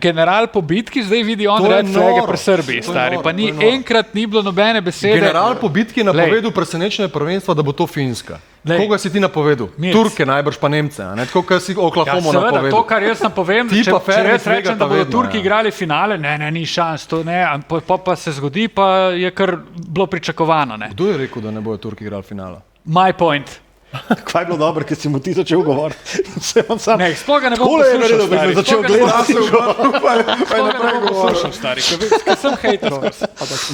General po bitki, zdaj vidi on red flage pri Srbiji, stari, pa enkrat ni bilo nobene besede. General po bitki je napovedal presenečenje prvenstva, da bo to Finska. Koga si ti napovedal? Turke najbrž pa Nemce, ne? Tako, kar si Oklahomo napovedal. Seveda, to, kar jaz napovem, če jaz rečem, da bodo Turki igrali finale, ni šans, to ne, pa se zgodi, pa je kar bilo pričakovano. Kdo je rekel, da ne bodo Turki igrali finala? My point. Kaj je bilo dobro, ker si mu ti začel govoriti? Ne, sploh ga ne bom Takole je naredil, poslušal, ko sem začel gledati. Sploh ga ne bom poslušal, stari, ker sem hejter.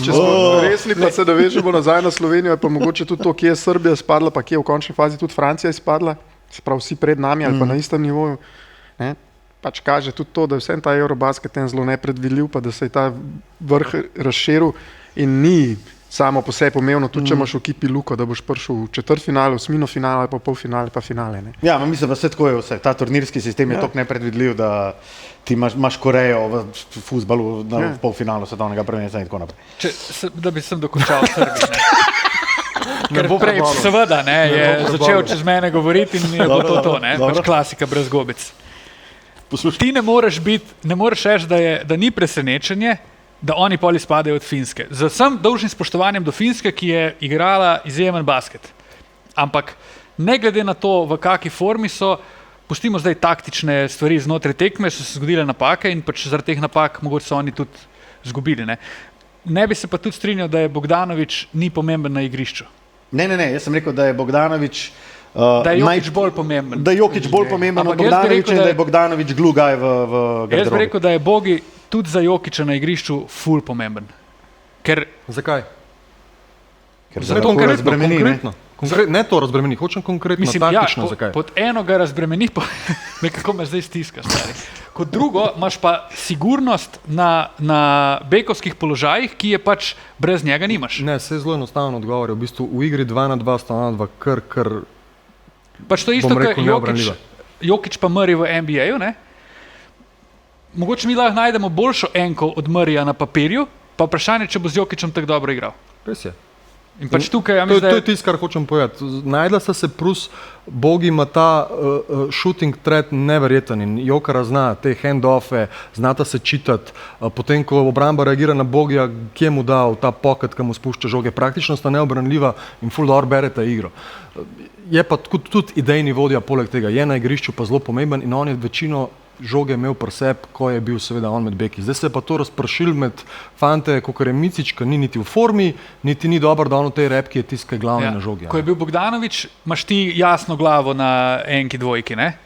Če smo resni, pa se navežemo nazaj na Slovenijo, je pa mogoče tudi to, kje je Srbija spadla, pa kje je v končni fazi tudi Francija izpadla, se pravi vsi pred nami ali pa na istem nivoju. Ne? Pač kaže tudi to, da je vsem ta Eurobasket zelo nepredvidljiv, pa da se je ta vrh razširil in ni samo po sebi pomembno, tudi če imaš v ekipi Luko, da boš prišel v četrtfinale, osmino finale, pa polfinale, pa finale. Ne? Ja, mislim, da vse tako je vse. Ta turnirski sistem je tako nepredvidljiv, da ti imaš Korejo v fuzbalu v polfinalu svetovnega prvenstva in tako naprej. Da bi sem dokončal Srbiji. Ker prej, seveda, je začel čez mene govoriti in je bilo to, pač klasika brez gobic. Ti ne moreš reči, da ni presenečenje, da oni pol izpadejo od Finske. Z vsem dolžnim spoštovanjem do Finske, ki je igrala izjemen basket. Ampak ne glede na to, v kakšni formi so, pustimo zdaj taktične stvari znotraj tekme, so se zgodile napake in pač zaradi teh napak mogoče so oni tudi zgubili. Ne bi se pa tudi strinjal, da je Bogdanović ni pomemben na igrišču. Ne, jaz sem rekel, da je Bogdanović da je Jokić bolj pomemben. Da je Jokić bolj pomemben od Bogdanovića in da je Bogdanović glugaj v garderobi. Jaz bi rekel, da je Bogi tudi za Jokića na igrišču ful pomemben. Zakaj? Ker se lahko razbremeni. Ne to razbremeni, hočem konkretno, taktično zakaj. Pod eno ga razbremeni, nekako me zdaj stiska, stari. Kot drugo imaš pa sigurnost na bekovskih položajih, ki je pač brez njega nimaš. Ne, se je zelo enostavno odgovor. V bistvu v igri 2-2 sta na 2 kar pač to isto, kar Jokić pa Murray v NBA-ju, ne? Mogoče mi lahko najdemo boljšo enko od Murrayja na papirju, pa vprašanje, če bo z Jokićem tako dobro igral. Res je. In pač tukaj, to je tisto, kar hočem povedati. Najdla sta se plus, Bogi ima ta shooting threat neverjeten in Jokara zna te hand-offe, znata se čitati, potem ko obramba reagira na Bogija, kje mu da v ta pocket, ki mu spušča žoge, praktično sta neobranljiva in full dobro bereta igro. Je pa tudi idejni vodja poleg tega, je na igrišču pa zelo pomemben in on je večino žoge imel pri sebi, ko je bil seveda on med beki. Zdaj se je pa to razpršil med fante, kakor je Micić, ki ni niti v formi, niti ni dober, da on v tej repki je tiskaj glavni na žogi. Ko je bil Bogdanović, imaš ti jasno glavo na enki dvojki, ne?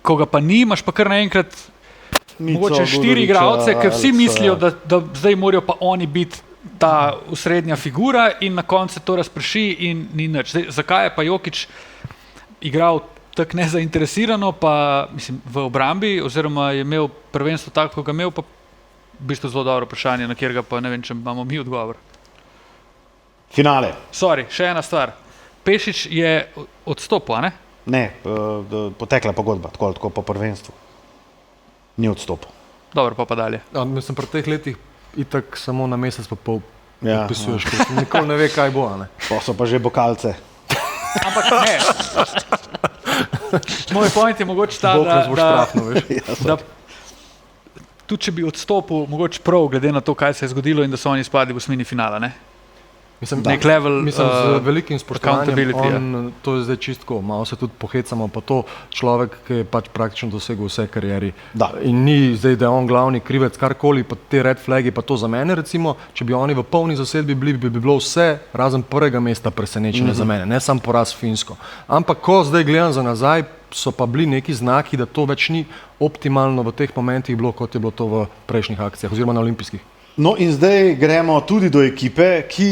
Ko ga pa ni, imaš pa kar naenkrat mogoče 4 igralce, ker vsi mislijo, da zdaj morajo pa oni biti ta osrednja figura in na koncu to razprši in ni nič. Zdaj, zakaj je pa Jokić igral tako nezainteresirano, pa mislim, v obrambi, oziroma je imel prvenstvo tako, kot ga imel, pa v bistvu zelo dobro vprašanje, na kjer ga pa ne vem, če imamo mi odgovor. Finale. Sorry, še ena stvar. Pešić je odstopil, a ne? Ne, potekla pogodba, tako po prvenstvu. Ni odstopil. Dobro, pa dalje. Mislim, pri teh letih itak samo na mesec pa pol podpisuješ, ker nikoli ne ve, kaj bo, a ne? Pa so pa že bokalce. Ampak ne. Moj point je mogoče ta, da tudi če bi odstopil, mogoče prav, glede na to, kaj se je zgodilo in da so oni izpadli v osmini finala, ne? Mislim, z velikim spoštovanjem, to je zdaj čistko, malo se tudi pohecamo, pa to človek, ki je pač praktično dosegel vse karieri. In ni zdaj, da je on glavni krivec, karkoli, pa te red flagi, pa to za mene recimo, če bi oni v polni zasedbi bili, bi bilo vse razen prvega mesta presenečenje za mene, ne sam poraz Finsko. Ampak ko zdaj gledam za nazaj, so pa bili neki znaki, da to več ni optimalno v teh momentih bilo, kot je bilo to v prejšnjih akcijah, oziroma na olimpijskih. No in zdaj gremo tudi do ekipe, ki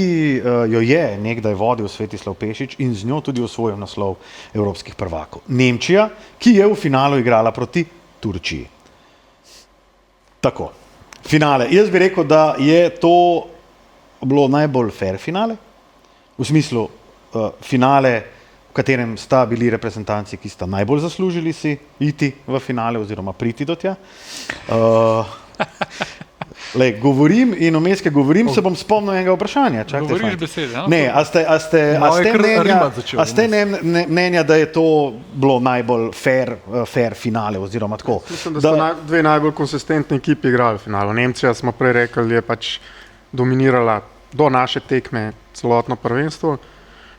jo je nekdaj vodil Svetislav Pešić in z njo tudi osvojil naslov evropskih prvakov. Nemčija, ki je v finalu igrala proti Turčiji. Tako, finale. Jaz bi rekel, da je to bilo najbolj fair finale, v smislu finale, v katerem sta bili reprezentanci, ki sta najbolj zaslužili si iti v finale oziroma priti do tja. Lej, govorim in vmes, ko govorim, se bom spomnil enega vprašanja. Govoriš besede, no? Ne, a ste mnenja, da je to bilo najbolj fair finale oziroma tako? Mislim, da so dve najbolj konsistentni ekipi igrali v finalu. Nemčija, smo prej rekli, je pač dominirala do naše tekme celotno prvenstvo.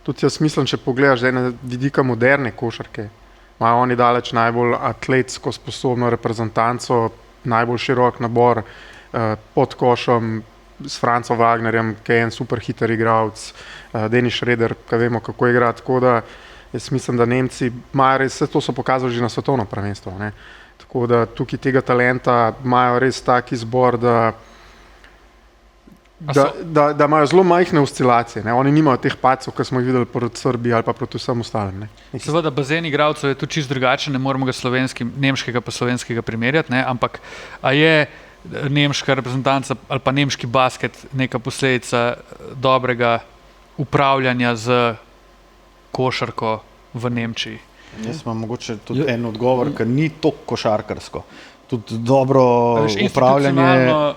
Tudi jaz mislim, če pogledaš zdaj na vidika moderne košarke, imajo oni daleč najbolj atletsko sposobno reprezentanco, najbolj širok nabor pod košom s Francom Wagnerjem, ki je en super hiter igralec, Denis Schröder, ki vemo, kako igra, tako da Jaz mislim, da Nemci imajo res, vse to so pokazali že na svetovno prvenstvo. Ne. Tako da tukaj tega talenta imajo res tak izbor, da imajo zelo majhne oscilacije. Ne. Oni nimajo teh padcev, ki smo jih videli proti Srbiji ali pa proti vsem ostalim. Ne. Seveda, bazen igralcev je tu čist drugačen, ne moremo ga nemškega pa slovenskega primerjati, ne? Ampak a je nemška reprezentanca ali pa nemški basket neka posledica dobrega upravljanja z košarko v Nemčiji? Jaz imam mogoče tudi en odgovor, ker ni to košarkarsko. Tudi dobro upravljanje.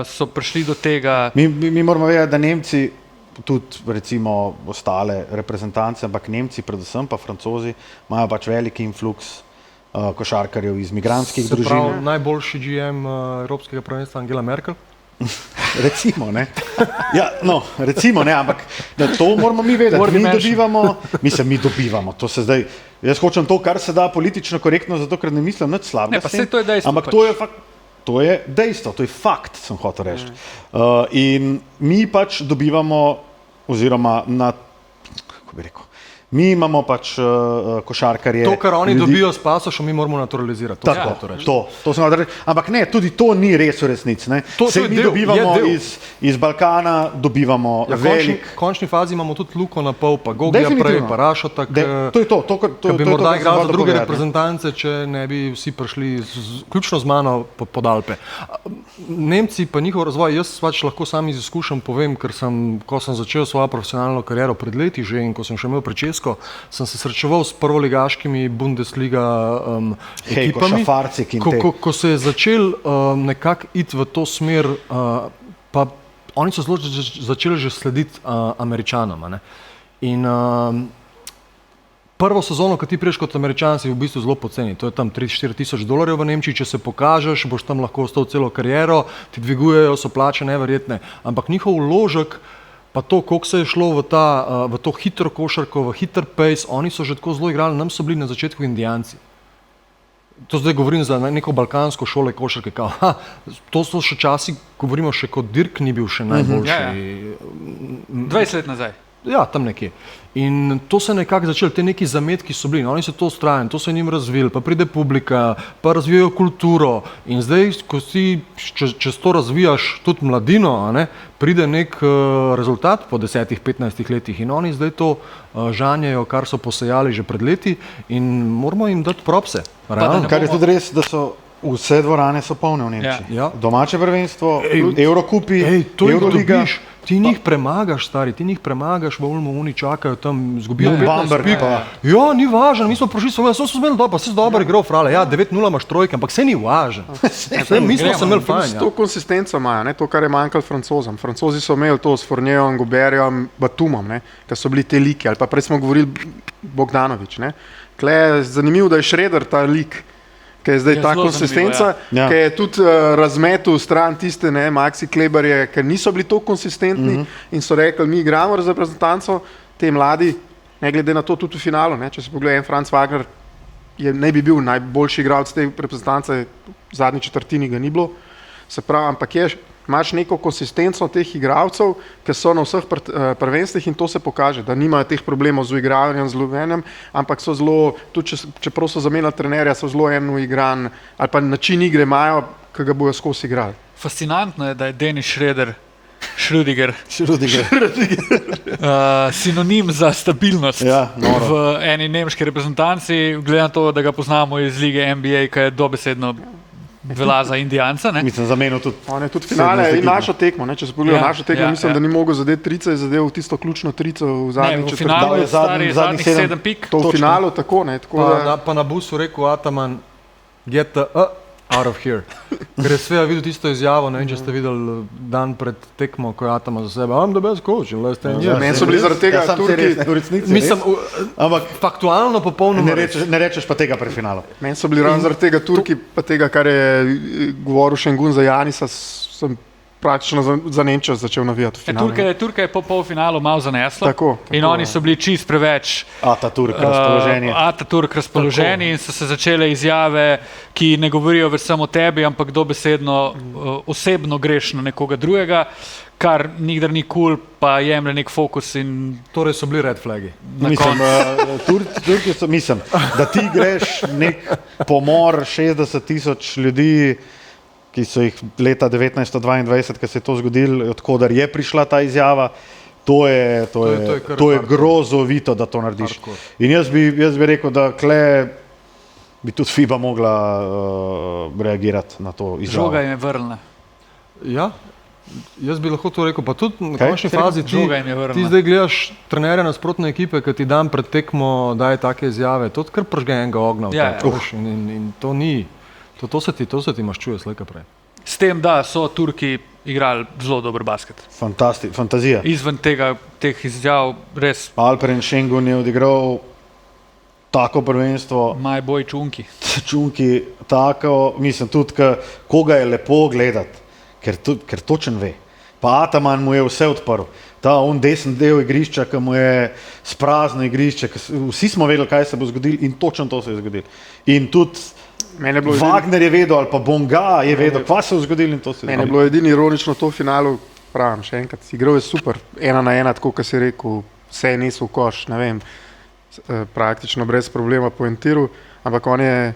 So prišli do tega. Mi moramo vedeti, da Nemci, tudi recimo ostale reprezentance, ampak Nemci predvsem pa Francozi imajo pač veliki influx košarkarjev iz migrantskih družin. Se pravi, najboljši GM Evropskega prvenstva Angela Merkel? Recimo, ne. Ja, no, recimo, ne, ampak da to moramo mi vedeti. Mi dobivamo. To se zdaj, jaz hočem to, kar se da politično korektno, zato ker ne mislim nič slabega. Ne, pa saj to je dejstvo. Ampak to je fakt. To je dejstvo, to je fakt, sem hotel reči. In mi pač dobivamo, oziroma kako bi rekel, mi imamo pač košarkarje. To, kar oni dobijo s pasošem, mi moramo naturalizirati. To sem hotel reči. Ampak ne, tudi to ni res v resnici. Sej mi dobivamo iz Balkana, dobivamo velik. V končni fazi imamo tudi Luko na pol, pa Gogija prej, pa Rašota. To je to. To bi morda igral za druge reprezentance, če ne bi vsi prišli, vključno z mano, pod Alpe. Nemci pa njihov razvoj, jaz pač lahko sam iz izkušenj povem, ker ko sem začel svojo profesionalno kariero pred leti že in ko sem še imel Prečesko, sem se srečeval s prvoligaškimi Bundesliga ekipami. Ko se je začel nekako iti v to smer, pa oni so zelo začeli že slediti Američanom. In prvo sezono, ko ti priješ kot Američan, si v bistvu zelo poceni. To je tam 3-4 tisoč dolarjev v Nemčiji, če se pokažeš, boš tam lahko ostal celo kariero, ti dvigujejo, so plače neverjetne. Ampak njihov vložek, pa to, koliko se je šlo v to hitro košarko, v hiter pace, oni so že tako zelo igrali, nam so bili na začetku Indijanci. To zdaj govorim za neko balkansko šole košarke. To so še časi, govorimo še kot Dirk ni bil še najboljši. 20 let nazaj. Ja, tam nekje. In to se nekako začelo, te neki zametki so bili, oni so to ustrajali, to se je njim razvil, pa pride publika, pa razvijajo kulturo in zdaj, ko si, če to razvijaš tudi mladino, pride nek rezultat po 10-15 letih in oni zdaj to žanjejo, kar so posejali že pred leti in moramo jim dati propse. Kar je tudi res, da so vse dvorane so polne v Nemčiji. Ja. Domače prvenstvo, Evrokupi, Euroliga. Ti njih premagaš, stari, v Ulmu, oni čakajo tam, zgubijo 15 pik. Ja, ni važno, mi smo prišli, smo imeli dobro, vse dobro igral, frale, ja, 9-0 imaš trojke, ampak vse ni važno. Mi smo se imeli fajn. To konsistenco imajo, to, kar je manjkalo Francozom. Francozi so imeli to s Fournierjem, Goberjem, Batumom, ker so bili te liki, ali pa prej smo govorili Bogdanović. Tle je zanimivo, da je Schroeder ta lik, ki je zdaj ta konsistenca, ki je tudi razmetil stran tiste, Maxi Kleberje, ker niso bili toliko konsistentni in so rekli, mi igramo za reprezentanco, te mladi, ne glede na to tudi v finalu, če se pogleda, en Franz Wagner ne bi bil najboljši igralec te reprezentance, v zadnji četrtini ga ni bilo, se pravi, ampak imaš neko konsistenco teh igralcev, ki so na vseh prvenstvih in to se pokaže, da nimajo teh problemov z uigravanjem, z lovenjem, ampak so zelo, tudi čeprav so zamenjali trenerja, so zelo igran, ali pa način igre imajo, ki ga bojo skozi igrali. Fascinantno je, da je Dennis Schrödiger sinonim za stabilnost v eni nemški reprezentanci, glede na to, da ga poznamo iz lige NBA, ki je dobesedno velja za Indijanca. Mislim, zamenil tudi. On je tudi finale in našo tekmo. Če se pogledal našo tekmo, mislim, da ni mogel zadeti trice, je zadev tisto ključno trico v zadnji četrtini. V finalu je zadnjih 7 pik. To v finalu tako. Pa na busu rekel Ataman, get the out of here. Ker je Sveja videl tisto izjavo, ne vem, če ste videli dan pred tekmo, ko je Ataman za sebe, I'm the best coach in last 10 years. Meni so bili zaradi tega Turki. Mislim, faktualno popolnoma. Ne rečeš pa tega pred finalom. Meni so bili ravno zaradi tega Turki, pa tega, kar je govoril Šengun za Janisa, sem praktično za Nemčijo začel navijati v finalu. Turka je po polfinalu malo zanesla. Tako, in oni so bili čist preveč Ataturk razpoloženi in so se začele izjave, ki ne govorijo več samo o tebi, ampak dobesedno osebno greš na nekoga drugega, kar nikdar ni kul, pa jemlje nek fokus in Torej so bili red flagi. Turki so, mislim, da ti greš nek pomor 60,000 ljudi, ki so jih leta 1922, ko se je to zgodilo, odkudar je prišla ta izjava, to je grozovito, da to narediš. In jaz bi rekel, da kle bi tudi FIBA mogla reagirati na to izjavo. žoga jim je vrnila. Ja, jaz bi lahko to rekel, pa tudi na končni fazi Žoga jim je vrnila. ti zdaj gledaš trenerja nasprotne ekipe, ki ti dan pred tekmo daje take izjave, to kar pržge enega ognja v Ja, tebi, veš, in to ni, to se ti maščuje slejka prej. S tem, da so Turki igrali zelo dober basket. Fantazija. Izven teh izjav res Alperen Šengun je odigral tako prvenstvo, majboj čunki. Čunki tako, mislim tudi, koga je lepo gledati, ker točen ve. Pa Ataman mu je vse odprl. Ta desen del igrišča, ki mu je sprazno igrišče, vsi smo vedeli, kaj se bo zgodilo in točno to se je zgodilo. In tudi Wagner je vedel, ali pa Bonga je vedel, kaj se je zgodilo in to se je Meni je zgodilo. bilo edini ironično to v finalu, pravim še enkrat, igral je super, 1-1, tako kot si rekel, vse je nesel v koš, ne vem, praktično brez problema poentiral, ampak on je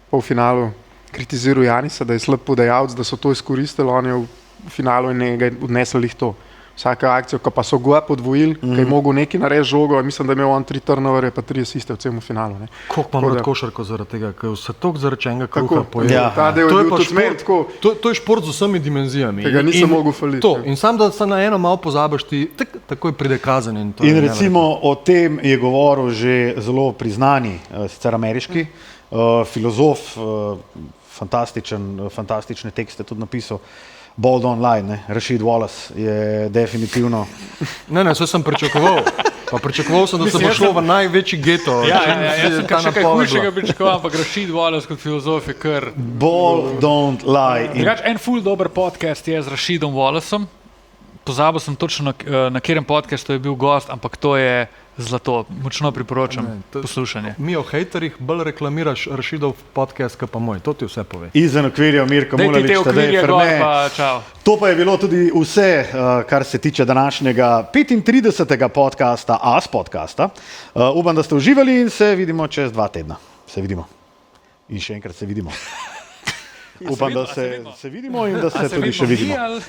po finalu kritiziral Janisa, da je slab podajalec, da so to izkoristili, on je v finalu in njega odnesel jih to. Vsaka akcija, ko pa so ga podvojili, ki je mogel nekaj narediti žogo, mislim, da je imel on 3 turnoverje, pa 3 asiste v celem finalu. Ne. Koliko imam rad košarko zaradi tega, ker vse toliko zarečenega kruha poje. Ja. Ta del To je je bil pa tudi meni šport, tako. to je šport z vsemi dimenzijami. Tega nisem mogel faliti, To, ja. in sam, da se na eno malo pozabiš, ti takoj pride kazen. In, to In je recimo o tem je govoril že zelo priznani, sicer ameriški filozof, fantastične tekste tudi napisal, Bold Online, Rashid Wallace je definitivno. Ne, vse sem pričakoval. Pa pričakoval sem, da se bo šlo v največji geto. Jaz sem še kaj hujšega pričakoval, ampak Rashid Wallace kot filozof je kar. Ball don't lie. In Drugač, en ful dober podcast je z Rashidom Wallaceom. Pozabil sem točno na katerem podcastu je bil gost, ampak to je zlato. Močno priporočam poslušanje. Mi o hejterjih bolj reklamiraš Rashidov podcast, pa moj. To ti vse pove. izven okvirja Mirko Daj ti te Mulalič, Tadej okvirje gor, Ferme. pa čau. To pa je bilo tudi vse, kar se tiče današnjega 35. podcasta, AS podcasta. Upam, da ste uživali in se vidimo čez 2 tedna. Se vidimo. In še enkrat se vidimo. Upam, da se vidimo in da se tudi še vidimo. Mi, ali?